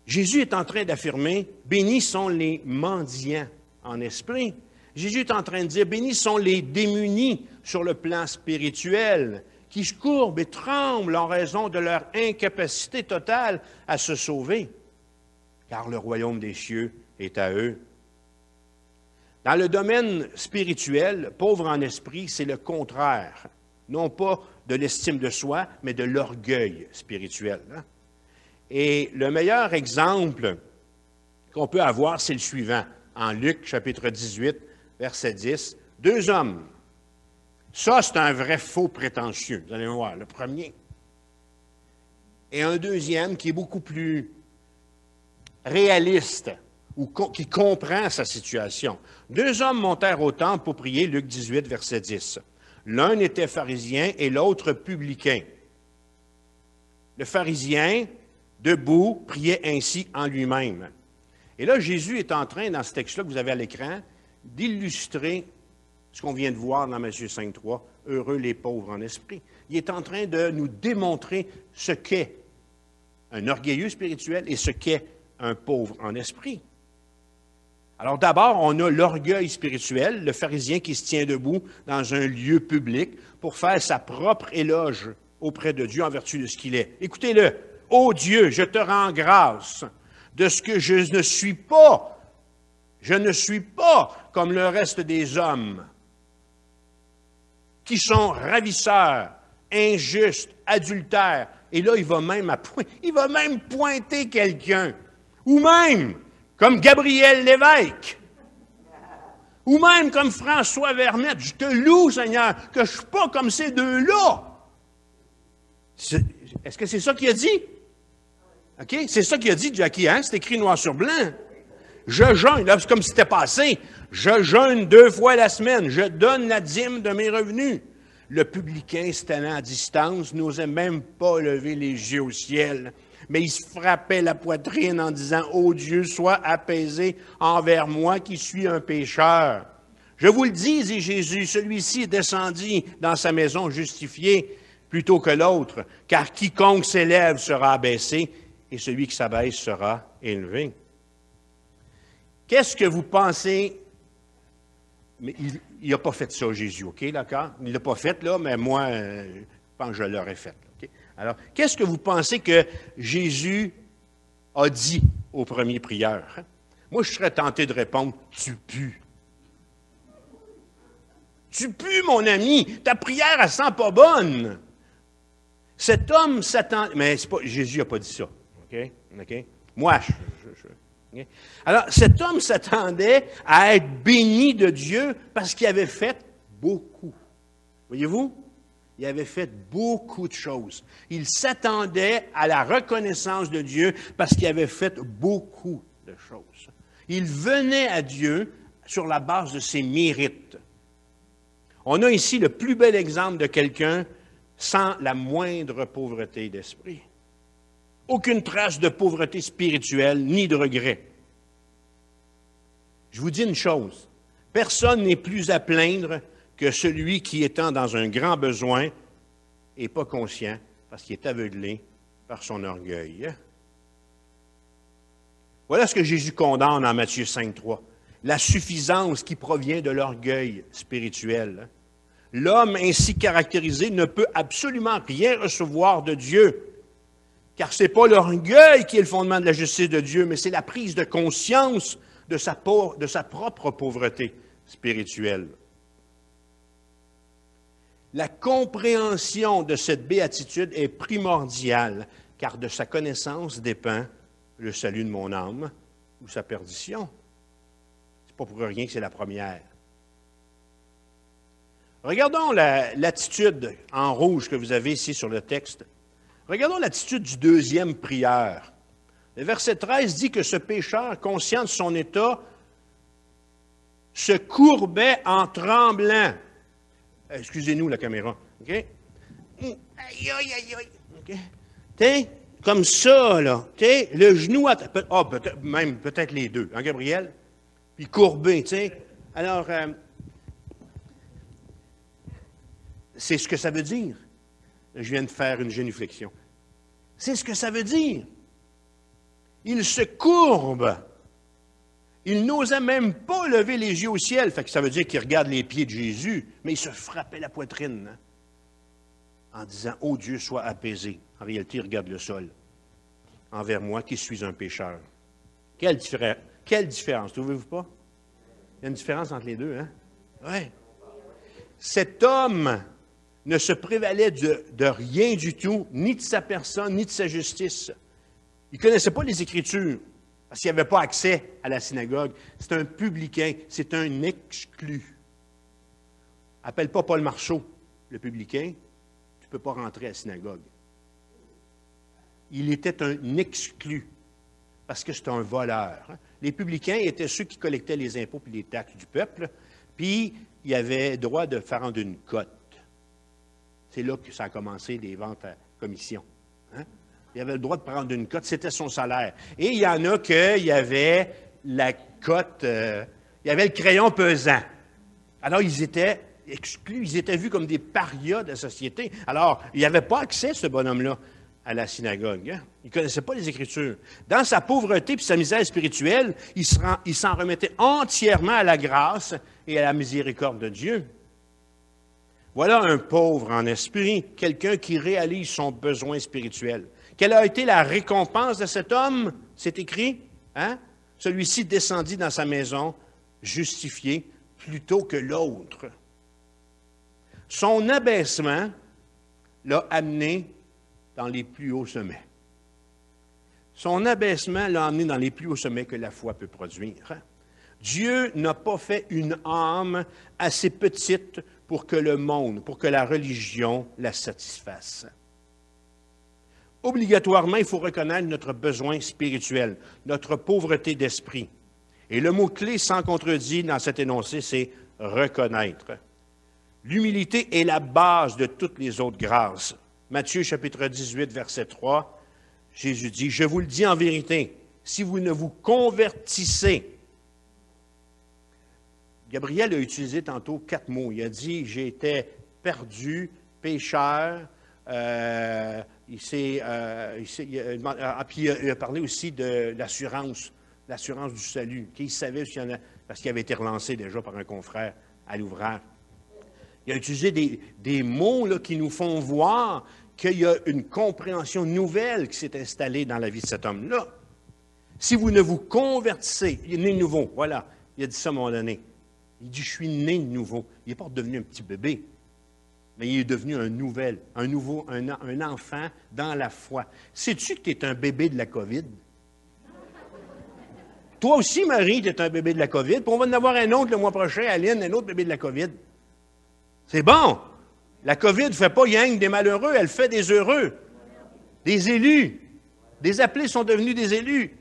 A: Jésus est en train d'affirmer « Bénis sont les mendiants en esprit ». Jésus est en train de dire « Bénis sont les démunis sur le plan spirituel, qui se courbent et tremblent en raison de leur incapacité totale à se sauver, car le royaume des cieux est à eux. » Dans le domaine spirituel, pauvre en esprit, c'est le contraire, non pas de l'estime de soi, mais de l'orgueil spirituel. Et le meilleur exemple qu'on peut avoir, c'est le suivant. En Luc, chapitre 18, verset 10, 2 hommes. Ça, c'est un vrai faux prétentieux. Vous allez voir, le premier. Et un deuxième qui est beaucoup plus réaliste, ou qui comprend sa situation. 2 hommes montèrent au temple pour prier, Luc 18, verset 10. L'un était pharisien et l'autre publicain. Le pharisien, debout, priait ainsi en lui-même. Et là, Jésus est en train, dans ce texte-là que vous avez à l'écran, d'illustrer ce qu'on vient de voir dans Matthieu 5.3, « Heureux les pauvres en esprit ». Il est en train de nous démontrer ce qu'est un orgueilleux spirituel et ce qu'est un pauvre en esprit. Alors d'abord, on a l'orgueil spirituel, le pharisien qui se tient debout dans un lieu public pour faire sa propre éloge auprès de Dieu en vertu de ce qu'il est. Écoutez-le. « Ô Dieu, je te rends grâce de ce que je ne suis pas. Je ne suis pas comme le reste des hommes qui sont ravisseurs, injustes, adultères. » Et là, il va même pointer quelqu'un. Ou même, comme Gabriel Lévesque. Ou même comme François Vermette. Je te loue, Seigneur, que je ne suis pas comme ces deux-là. Est-ce que c'est ça qu'il a dit? OK? C'est ça qu'il a dit, Jackie, hein? C'est écrit noir sur blanc. Je jeûne, là, c'est comme si c'était passé. Je jeûne 2 fois la semaine. Je donne la dîme de mes revenus. Le publicain, se tenant à distance, n'osait même pas lever les yeux au ciel, mais il se frappait la poitrine en disant « Ô Dieu, sois apaisé envers moi qui suis un pécheur. » Je vous le dis, dit Jésus, celui-ci est descendu dans sa maison justifié plutôt que l'autre, car quiconque s'élève sera abaissé, et celui qui s'abaisse sera élevé. Qu'est-ce que vous pensez? Mais il n'a pas fait ça, Jésus, OK, d'accord? Il ne l'a pas fait, là, mais moi, je pense que je l'aurais fait. Okay? Alors, qu'est-ce que vous pensez que Jésus a dit au premier prieur? Hein? Moi, je serais tenté de répondre « Tu pues. » Tu pues, mon ami. Ta prière, elle sent pas bonne. Cet homme s'attend... Mais c'est pas... Jésus n'a pas dit ça. OK? OK? Moi, okay? Alors, cet homme s'attendait à être béni de Dieu parce qu'il avait fait beaucoup. Voyez-vous? Il avait fait beaucoup de choses. Il s'attendait à la reconnaissance de Dieu parce qu'il avait fait beaucoup de choses. Il venait à Dieu sur la base de ses mérites. On a ici le plus bel exemple de quelqu'un sans la moindre pauvreté d'esprit. Aucune trace de pauvreté spirituelle ni de regret. Je vous dis une chose, personne n'est plus à plaindre que celui qui, étant dans un grand besoin, n'est pas conscient parce qu'il est aveuglé par son orgueil. Voilà ce que Jésus condamne en Matthieu 5,3. La suffisance qui provient de l'orgueil spirituel. L'homme ainsi caractérisé ne peut absolument rien recevoir de Dieu, car ce n'est pas l'orgueil qui est le fondement de la justice de Dieu, mais c'est la prise de conscience de sa propre pauvreté spirituelle. La compréhension de cette béatitude est primordiale, car de sa connaissance dépend le salut de mon âme ou sa perdition. Ce n'est pas pour rien que c'est la première. Regardons l'attitude en rouge que vous avez ici sur le texte. Regardons l'attitude du deuxième prieur. Le verset 13 dit que ce pécheur, conscient de son état, se courbait en tremblant. Excusez-nous la caméra. OK? Aïe, aïe, aïe, aïe. OK? T'sais, comme ça, là. T'sais, le genou à... peut-être les deux, hein, Gabriel? Puis courbé, tu sais. Alors, c'est ce que ça veut dire. Je viens de faire une génuflexion. C'est ce que ça veut dire. Il se courbe. Il n'osait même pas lever les yeux au ciel. Fait que ça veut dire qu'il regarde les pieds de Jésus, mais il se frappait la poitrine hein, en disant « Ô Dieu, sois apaisé ». En réalité, il regarde le sol. Envers moi qui suis un pécheur. Quelle différence, trouvez-vous pas? Il y a une différence entre les deux, hein? Oui. Cet homme ne se prévalait de rien du tout, ni de sa personne, ni de sa justice. Il ne connaissait pas les Écritures, parce qu'il n'avait pas accès à la synagogue. C'est un publicain, c'est un exclu. Appelle pas Paul Marceau, le publicain, tu ne peux pas rentrer à la synagogue. Il était un exclu, parce que c'est un voleur. Les publicains étaient ceux qui collectaient les impôts et les taxes du peuple, puis il avait droit de faire rendre une cote. C'est là que ça a commencé, les ventes à commission. Hein? Il avait le droit de prendre une cote, c'était son salaire. Et il y en a qu'il y avait la cote, il y avait le crayon pesant. Alors, ils étaient exclus, ils étaient vus comme des parias de la société. Alors, il n'avait pas accès, ce bonhomme-là, à la synagogue. Hein? Il ne connaissait pas les Écritures. Dans sa pauvreté et sa misère spirituelle, il s'en remettait entièrement à la grâce et à la miséricorde de Dieu. Voilà un pauvre en esprit, quelqu'un qui réalise son besoin spirituel. Quelle a été la récompense de cet homme? C'est écrit, hein? Celui-ci descendit dans sa maison, justifié, plutôt que l'autre. Son abaissement l'a amené dans les plus hauts sommets. Son abaissement l'a amené dans les plus hauts sommets que la foi peut produire. Dieu n'a pas fait une âme assez petite pour que le monde, pour que la religion la satisfasse. Obligatoirement, il faut reconnaître notre besoin spirituel, notre pauvreté d'esprit. Et le mot-clé sans contredit dans cet énoncé, c'est reconnaître. L'humilité est la base de toutes les autres grâces. Matthieu chapitre 18, verset 3, Jésus dit, « Je vous le dis en vérité, si vous ne vous convertissez, » Gabriel a utilisé tantôt 4 mots. Il a dit, j'étais perdu, pécheur. Puis il a parlé aussi de l'assurance du salut. Qu'il savait s'il y en a, parce qu'il avait été relancé déjà par un confrère à l'ouvrage. Il a utilisé des mots là, qui nous font voir qu'il y a une compréhension nouvelle qui s'est installée dans la vie de cet homme-là. Si vous ne vous convertissez, il est né de nouveau, voilà, il a dit ça à un moment donné. Il dit, je suis né de nouveau. Il n'est pas devenu un petit bébé, mais il est devenu un enfant dans la foi. Sais-tu que tu es un bébé de la COVID? Toi aussi, Marie, tu es un bébé de la COVID. Puis on va en avoir un autre le mois prochain, Aline, un autre bébé de la COVID. C'est bon. La COVID ne fait pas rien des malheureux, elle fait des heureux, des élus. Des appelés sont devenus des élus.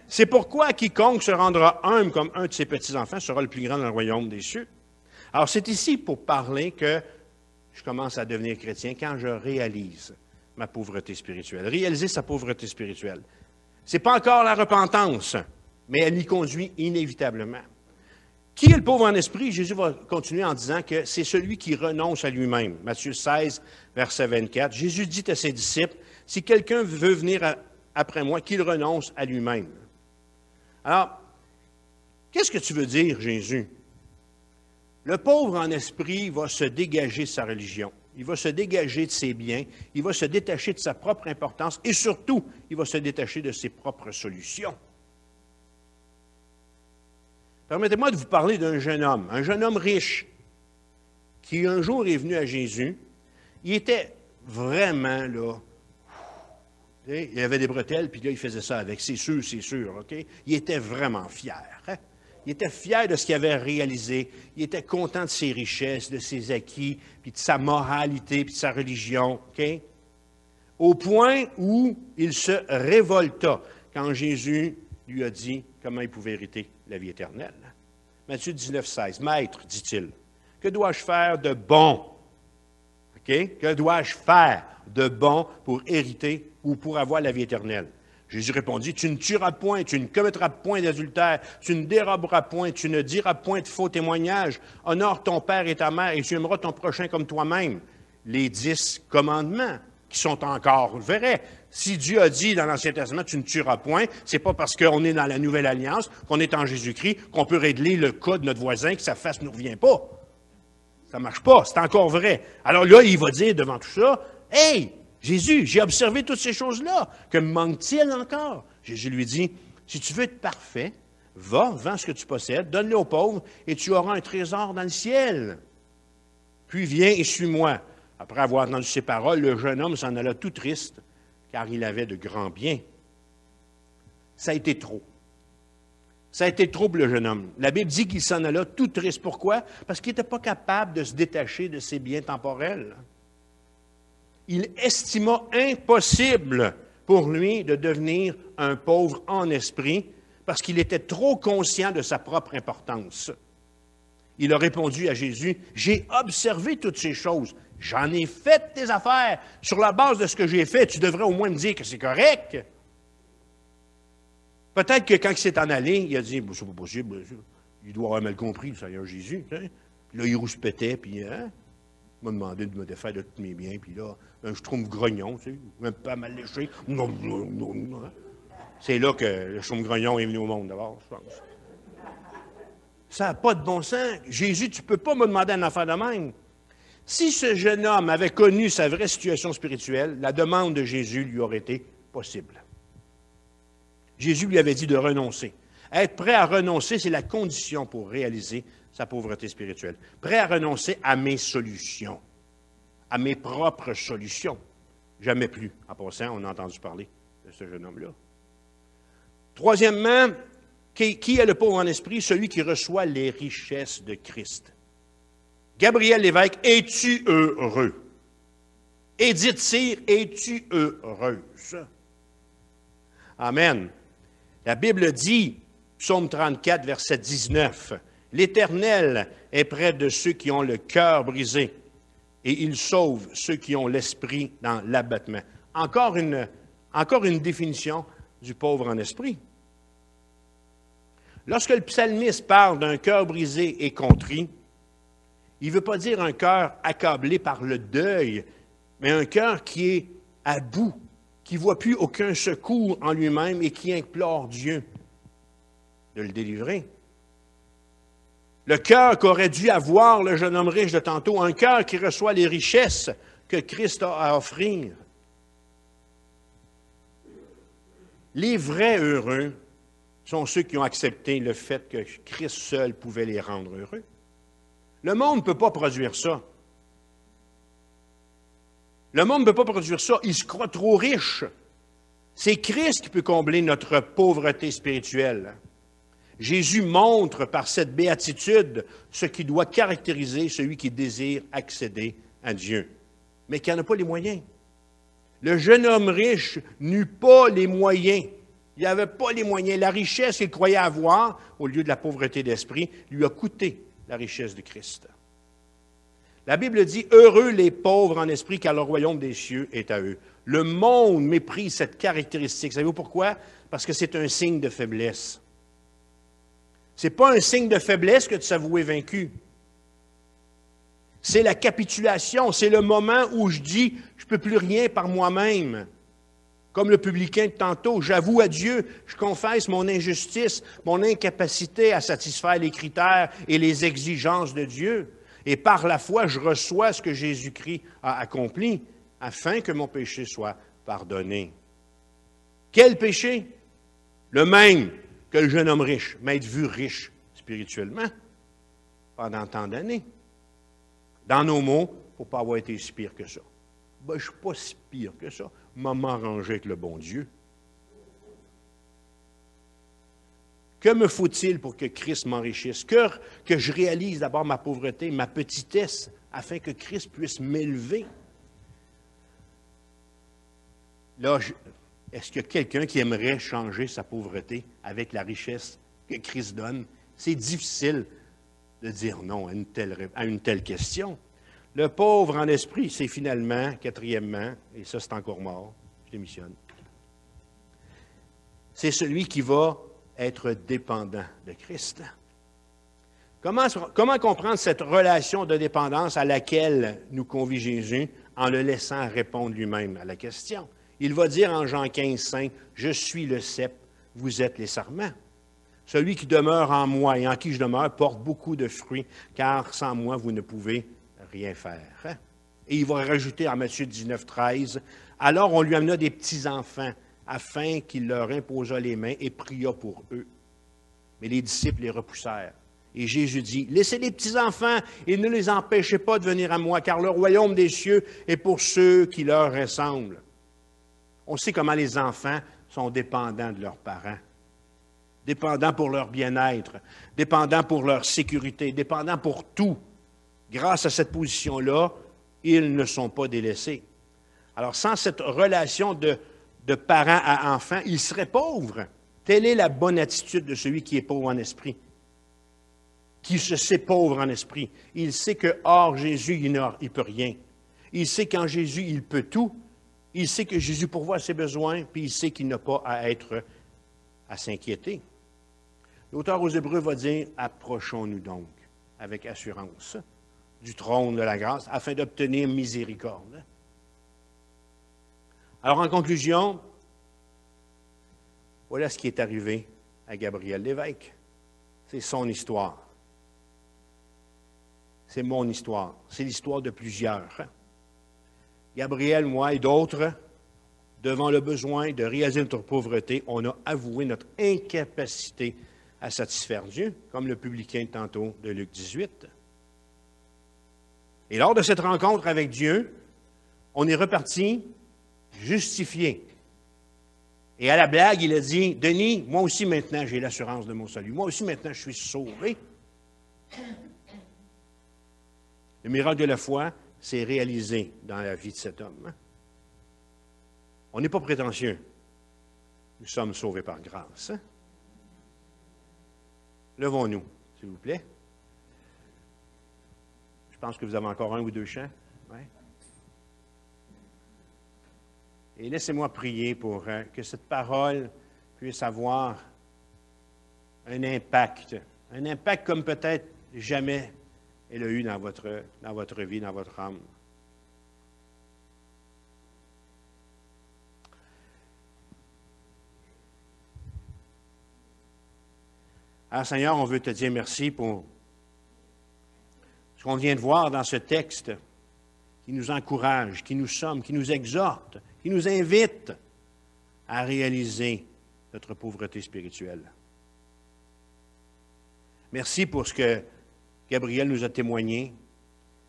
A: C'est pourquoi quiconque se rendra humble comme un de ses petits-enfants sera le plus grand dans le royaume des cieux. Alors, c'est ici pour parler que je commence à devenir chrétien quand je réalise ma pauvreté spirituelle. Réaliser sa pauvreté spirituelle. Ce n'est pas encore la repentance, mais elle y conduit inévitablement. Qui est le pauvre en esprit? Jésus va continuer en disant que c'est celui qui renonce à lui-même. Matthieu 16, verset 24. Jésus dit à ses disciples, si quelqu'un veut venir après moi, qu'il renonce à lui-même. Alors, qu'est-ce que tu veux dire, Jésus? Le pauvre en esprit va se dégager de sa religion. Il va se dégager de ses biens. Il va se détacher de sa propre importance. Et surtout, il va se détacher de ses propres solutions. Permettez-moi de vous parler d'un jeune homme riche, qui un jour est venu à Jésus. Il était vraiment, là, il avait des bretelles, puis là, il faisait ça avec. C'est sûr, OK? Il était vraiment fier. Hein? Il était fier de ce qu'il avait réalisé. Il était content de ses richesses, de ses acquis, puis de sa moralité, puis de sa religion. OK? Au point où il se révolta quand Jésus lui a dit comment il pouvait hériter la vie éternelle. Matthieu 19, 16. Maître, dit-il, que dois-je faire de bon? OK? Que dois-je faire de bon pour hériter ou pour avoir la vie éternelle? Jésus répondit, tu ne tueras point, tu ne commettras point d'adultère, tu ne déroberas point, tu ne diras point de faux témoignages, honore ton père et ta mère et tu aimeras ton prochain comme toi-même. Les 10 commandements qui sont encore vrais. Si Dieu a dit dans l'Ancien Testament, tu ne tueras point, c'est pas parce qu'on est dans la Nouvelle Alliance, qu'on est en Jésus-Christ, qu'on peut régler le cas de notre voisin, que sa face ne nous revient pas. Ça ne marche pas, c'est encore vrai. Alors là, il va dire devant tout ça, « Hey, Jésus, j'ai observé toutes ces choses-là, que me manque-t-il encore? » Jésus lui dit, « Si tu veux être parfait, va, vends ce que tu possèdes, donne-le aux pauvres, et tu auras un trésor dans le ciel. Puis viens et suis-moi. » Après avoir entendu ces paroles, le jeune homme s'en alla tout triste, car il avait de grands biens. Ça a été trop. Ça a été trop pour le jeune homme. La Bible dit qu'il s'en alla tout triste. Pourquoi? Parce qu'il n'était pas capable de se détacher de ses biens temporels. Il estima impossible pour lui de devenir un pauvre en esprit parce qu'il était trop conscient de sa propre importance. Il a répondu à Jésus, « J'ai observé toutes ces choses. J'en ai fait des affaires. Sur la base de ce que j'ai fait, tu devrais au moins me dire que c'est correct. » Peut-être que quand il s'est en allé, il a dit, « C'est pas possible. Il doit avoir mal compris, le Seigneur Jésus. » Là, il rouspétait, puis il m'a demandé de me défaire de tous mes biens. Puis là, je trouve grognon, tu sais, même pas mal léché. C'est là que le chaume-grognon est venu au monde, d'abord, je pense. Ça n'a pas de bon sens. Jésus, tu ne peux pas me demander une affaire de même. Si ce jeune homme avait connu sa vraie situation spirituelle, la demande de Jésus lui aurait été possible. Jésus lui avait dit de renoncer. Être prêt à renoncer, c'est la condition pour réaliser sa pauvreté spirituelle. Prêt à renoncer à mes solutions, à mes propres solutions. Jamais plus. En passant, on a entendu parler de ce jeune homme-là. Troisièmement, qui est le pauvre en esprit? Celui qui reçoit les richesses de Christ. Gabriel Lévesque, es-tu heureux? Édith Cyr, es-tu heureuse? Amen. La Bible dit, Psaume 34, verset 19, « L'Éternel est près de ceux qui ont le cœur brisé, et il sauve ceux qui ont l'esprit dans l'abattement. » Encore une définition du pauvre en esprit. Lorsque le psalmiste parle d'un cœur brisé et contrit, il ne veut pas dire un cœur accablé par le deuil, mais un cœur qui est à bout, qui ne voit plus aucun secours en lui-même et qui implore Dieu de le délivrer. Le cœur qu'aurait dû avoir le jeune homme riche de tantôt, un cœur qui reçoit les richesses que Christ a à offrir. Les vrais heureux sont ceux qui ont accepté le fait que Christ seul pouvait les rendre heureux. Le monde ne peut pas produire ça. Le monde ne peut pas produire ça. Il se croit trop riche. C'est Christ qui peut combler notre pauvreté spirituelle. Jésus montre par cette béatitude ce qui doit caractériser celui qui désire accéder à Dieu, mais qui n'en a pas les moyens. Le jeune homme riche n'eut pas les moyens. Il n'avait pas les moyens. La richesse qu'il croyait avoir, au lieu de la pauvreté d'esprit, lui a coûté la richesse de Christ. La Bible dit « Heureux les pauvres en esprit, car le royaume des cieux est à eux. » Le monde méprise cette caractéristique. Savez-vous pourquoi? Parce que c'est un signe de faiblesse. Ce n'est pas un signe de faiblesse que de s'avouer vaincu. C'est la capitulation, c'est le moment où je dis « je ne peux plus rien par moi-même ». Comme le publicain de tantôt, j'avoue à Dieu, je confesse mon injustice, mon incapacité à satisfaire les critères et les exigences de Dieu. Et par la foi, je reçois ce que Jésus-Christ a accompli, afin que mon péché soit pardonné. Quel péché? Le même que le jeune homme riche, m'être vu riche spirituellement pendant tant d'années. Dans nos mots, il ne faut pas avoir été si pire que ça. Ben, je ne suis pas si pire que ça. Maman arrangé avec le bon Dieu. Que me faut-il pour que Christ m'enrichisse? Que je réalise d'abord ma pauvreté, ma petitesse, afin que Christ puisse m'élever. Là, est-ce qu'il y a quelqu'un qui aimerait changer sa pauvreté avec la richesse que Christ donne? C'est difficile de dire non à une telle question. Le pauvre en esprit, c'est finalement, quatrièmement, et ça c'est encore mort, je démissionne, c'est celui qui va être dépendant de Christ. Comment comprendre cette relation de dépendance à laquelle nous convie Jésus en le laissant répondre lui-même à la question? Il va dire en Jean 15, 5, « Je suis le cep, vous êtes les sarments. Celui qui demeure en moi et en qui je demeure porte beaucoup de fruits, car sans moi, vous ne pouvez rien faire. » Et il va rajouter en Matthieu 19, 13, « Alors on lui amena des petits-enfants, afin qu'il leur imposa les mains et pria pour eux. Mais les disciples les repoussèrent. Et Jésus dit, « Laissez les petits-enfants et ne les empêchez pas de venir à moi, car le royaume des cieux est pour ceux qui leur ressemblent. » On sait comment les enfants sont dépendants de leurs parents, dépendants pour leur bien-être, dépendants pour leur sécurité, dépendants pour tout. Grâce à cette position-là, ils ne sont pas délaissés. Alors, sans cette relation de parents à enfants, ils seraient pauvres. Telle est la bonne attitude de celui qui est pauvre en esprit, qui se sait pauvre en esprit. Il sait que hors Jésus, il ne peut rien. Il sait qu'en Jésus, il peut tout. Il sait que Jésus pourvoit à ses besoins, puis il sait qu'il n'a pas à s'inquiéter. L'auteur aux Hébreux va dire, « Approchons-nous donc avec assurance du trône de la grâce, afin d'obtenir miséricorde. » Alors, en conclusion, voilà ce qui est arrivé à Gabriel Lévesque. C'est son histoire. c'est mon histoire. C'est l'histoire de plusieurs. Gabriel, moi et d'autres, devant le besoin de réaliser notre pauvreté, on a avoué notre incapacité à satisfaire Dieu, comme le publicain tantôt de Luc 18. Et lors de cette rencontre avec Dieu, on est reparti justifié. Et à la blague, il a dit, « Denis, moi aussi maintenant j'ai l'assurance de mon salut. Moi aussi maintenant je suis sauvé. » Le miracle de la foi s'est réalisé dans la vie de cet homme. On n'est pas prétentieux. Nous sommes sauvés par grâce. Levons-nous, s'il vous plaît. Je pense que vous avez encore un ou deux chants. Ouais. Et laissez-moi prier pour que cette parole puisse avoir un impact comme peut-être jamais elle a eu dans votre vie, dans votre âme. Alors Seigneur, on veut te dire merci pour ce qu'on vient de voir dans ce texte qui nous encourage, qui nous exhorte, qui nous invite à réaliser notre pauvreté spirituelle. Merci pour ce que Gabriel nous a témoigné.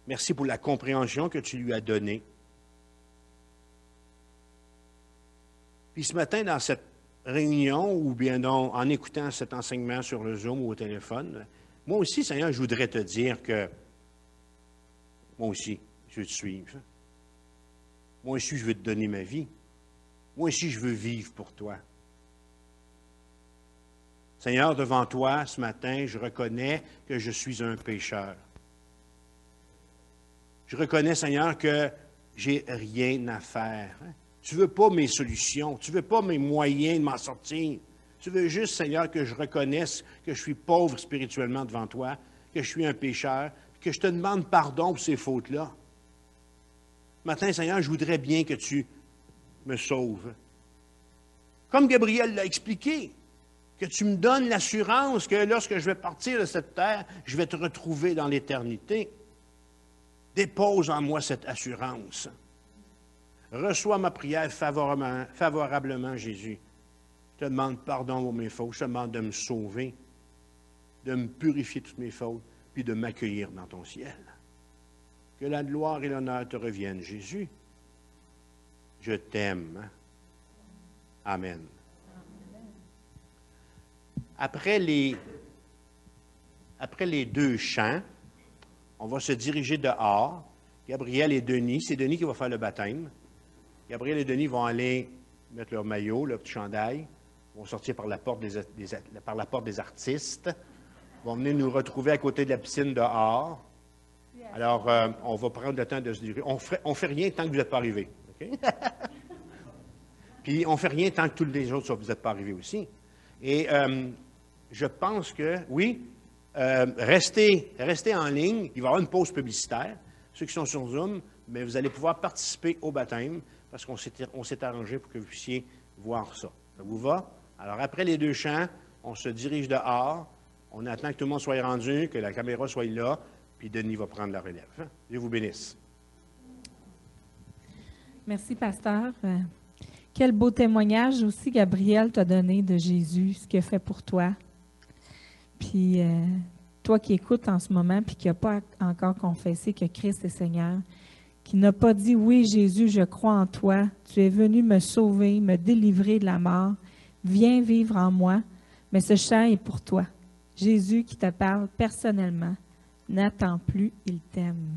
A: Merci pour la compréhension que tu lui as donnée. Puis ce matin, dans cette réunion, ou bien non, en écoutant cet enseignement sur le Zoom ou au téléphone, moi aussi, Seigneur, je voudrais te dire que moi aussi, je veux te suivre. Moi aussi, je veux te donner ma vie. Moi aussi, je veux vivre pour toi. Seigneur, devant toi, ce matin, je reconnais que je suis un pécheur. Je reconnais, Seigneur, que j'ai rien à faire. Tu ne veux pas mes solutions, tu ne veux pas mes moyens de m'en sortir. Tu veux juste, Seigneur, que je reconnaisse que je suis pauvre spirituellement devant toi, que je suis un pécheur, que je te demande pardon pour ces fautes-là. Ce matin, Seigneur, je voudrais bien que tu me sauves. Comme Gabriel l'a expliqué, que tu me donnes l'assurance que lorsque je vais partir de cette terre, je vais te retrouver dans l'éternité. Dépose en moi cette assurance. Reçois ma prière favorablement, Jésus. Je te demande pardon pour mes fautes. Je te demande de me sauver, de me purifier toutes mes fautes, puis de m'accueillir dans ton ciel. Que la gloire et l'honneur te reviennent, Jésus. Je t'aime. Amen. Après les deux chants, on va se diriger dehors. Gabriel et Denis, c'est Denis qui va faire le baptême. Gabriel et Denis vont aller mettre leur maillot, leur petit chandail, vont sortir par la porte des artistes, vont venir nous retrouver à côté de la piscine dehors. Alors, on va prendre le temps de se diriger. On fait rien tant que vous n'êtes pas arrivés. Okay? Puis, on ne fait rien tant que tous les autres vous n'êtes pas arrivés aussi. Et je pense que, oui, restez en ligne. Il va y avoir une pause publicitaire. Ceux qui sont sur Zoom, mais vous allez pouvoir participer au baptême parce qu'on s'est arrangé pour que vous puissiez voir ça. Ça vous va? Alors, après les deux chants, on se dirige dehors. On attend que tout le monde soit rendu, que la caméra soit là, puis Denis va prendre la relève. Dieu vous bénisse.
B: Merci, pasteur. Quel beau témoignage aussi Gabriel t'a donné de Jésus, ce qu'il a fait pour toi. Puis, toi qui écoutes en ce moment, puis qui n'a pas encore confessé que Christ est Seigneur, qui n'a pas dit « Oui, Jésus, je crois en toi, tu es venu me sauver, me délivrer de la mort, viens vivre en moi », mais ce chant est pour toi. Jésus qui te parle personnellement, n'attends plus, il t'aime.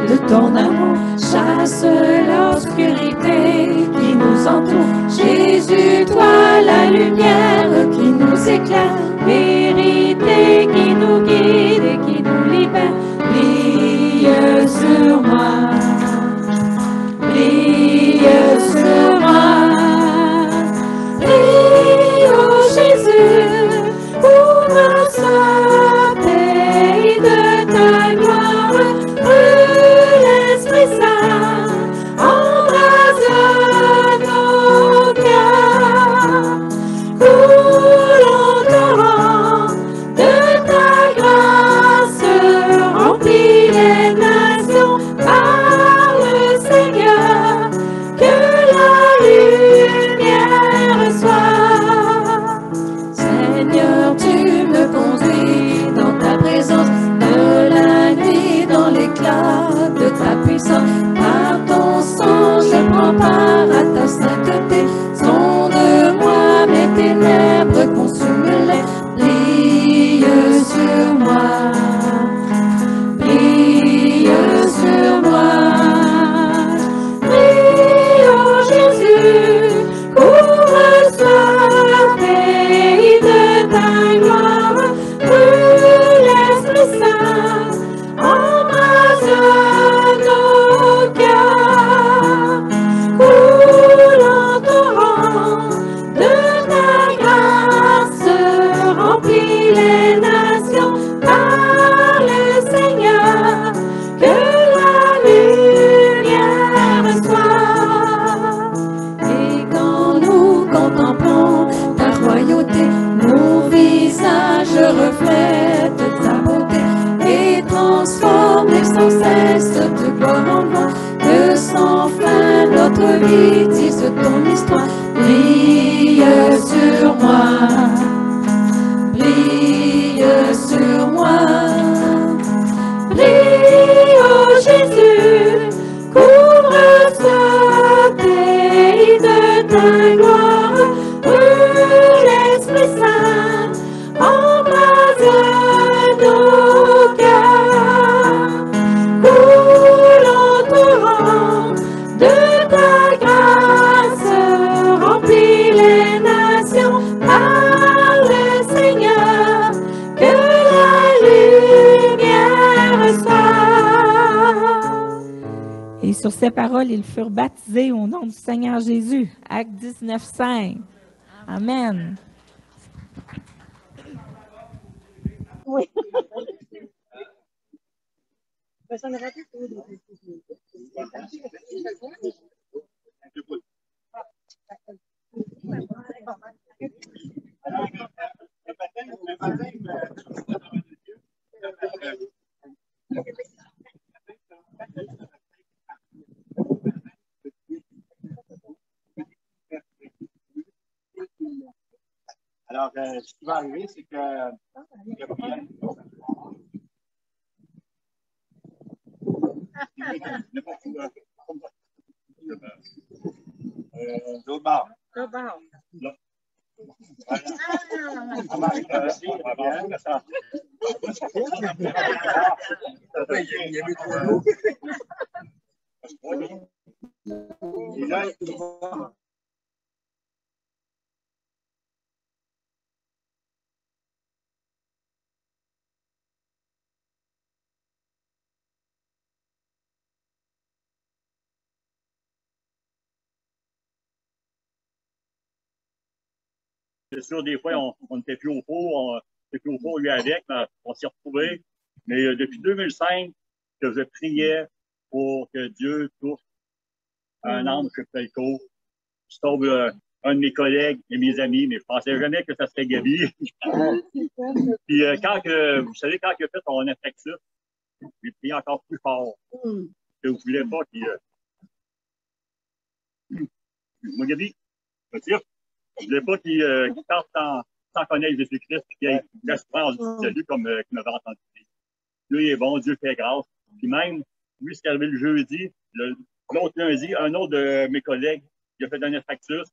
C: de ton amour, chasse l'obscurité qui nous entoure. Jésus, toi la lumière qui nous éclaire, vérité qui nous guide et qui nous libère. Brille sur moi, brille sur moi. Brille, oh Jésus, ouvre ce pays de ta gloire. L'Esprit Saint embrase nos cœurs, coule en torrent de ta grâce, remplis les nations par le Seigneur, que la lumière soit. Seigneur, tu me conduis dans ta présence, de la nuit dans l'éclat de ta puissance. Par ton sang, je prends part à ta sainteté. Sonde-moi mes ténèbres, consume-les. Brille sur moi, brille sur moi. Brille, oh Jésus, couvre ce pays de ta gloire. Brûle l'Esprit Saint, embrase nos cœurs, coule en torrent de ta grâce, remplis les nations par le Seigneur, que la lumière soit. Et quand nous contemplons ta royauté, nos visages reflètent ta beauté et transforment sans cesse de gloire en gloire. Que sans fin notre vie tisse ton histoire. Brille sur moi, brille sur moi. Brille, oh Jésus, couvre ce pays de ta gloire. Brûle l'Esprit Saint, embrase nos cœurs, coule en torrent de ta grâce, remplis les nations par
B: Sur ces paroles, ils furent baptisés au nom du Seigneur Jésus. Acte 19, 5. Amen.
H: Oui.
I: Alors, ce qui va arriver, c'est que Gabriel l'autre bord.
H: L'autre bord.
I: Là. C'est sûr, des fois, on n'était plus au four, lui avec, mais on s'est retrouvés. Mais depuis 2005, que je priais pour que Dieu touche un ange chez Pelco, sauve un de mes collègues et mes amis, mais je pensais jamais que ça serait Gabi. Puis vous savez, quand il a fait son infectieux, j'ai prié encore plus fort. Que je ne voulais pas qu'il... Moi, Gabi, je veux dire, je ne voulais pas qu'il parte sans connaître Jésus-Christ et qu'il laisse prendre du salut comme qu'il m'avait entendu dire. Dieu est bon, Dieu fait grâce. Puis même, lui, c'est arrivé le jeudi, l'autre lundi, un autre de mes collègues, il a fait un infarctus.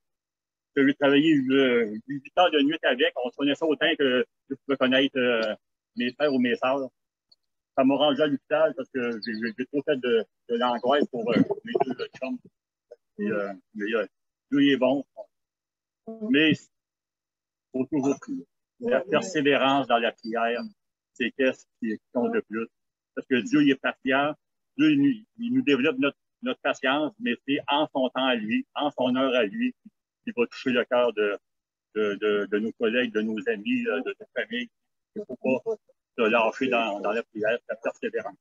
I: J'ai travaillé 8 heures de nuit avec. On se connaissait autant que je pouvais connaître mes frères ou mes sœurs. Ça m'a rendu à l'hôpital parce que j'ai trop fait de l'angoisse pour mes deux chums. Mais Dieu est bon. Mais il faut toujours prier. La persévérance dans la prière, c'est qu'est-ce qui compte le plus. Parce que Dieu il est patient. Dieu il nous développe notre patience, mais c'est en son temps à lui, en son heure à lui, qu'il va toucher le cœur de nos collègues, de nos amis, de notre famille. Il ne faut pas se lâcher dans la prière, la persévérance.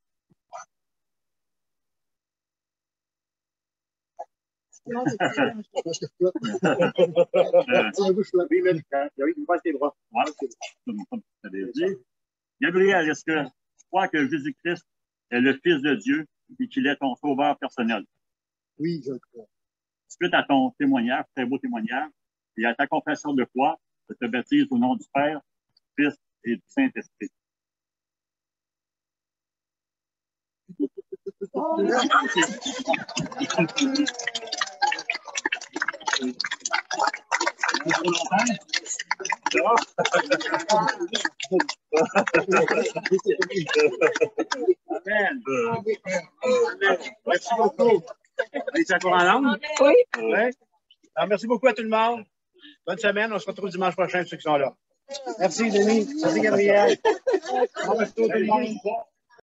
I: Gabriel, est-ce que tu crois que Jésus-Christ est le Fils de Dieu et qu'il est ton sauveur personnel?
F: Oui, je crois.
I: Suite à ton témoignage, très beau témoignage, et à ta confession de foi, je te baptise au nom du Père, du Fils et du Saint-Esprit. Amen. Merci beaucoup. Es-tu encore en langue?
B: Oui.
I: Ouais. Alors, merci beaucoup à tout le monde. Bonne semaine. On se retrouve dimanche prochain, ceux qui sont là. Merci, Denis. Merci, Gabriel. Bon resto, tout le monde.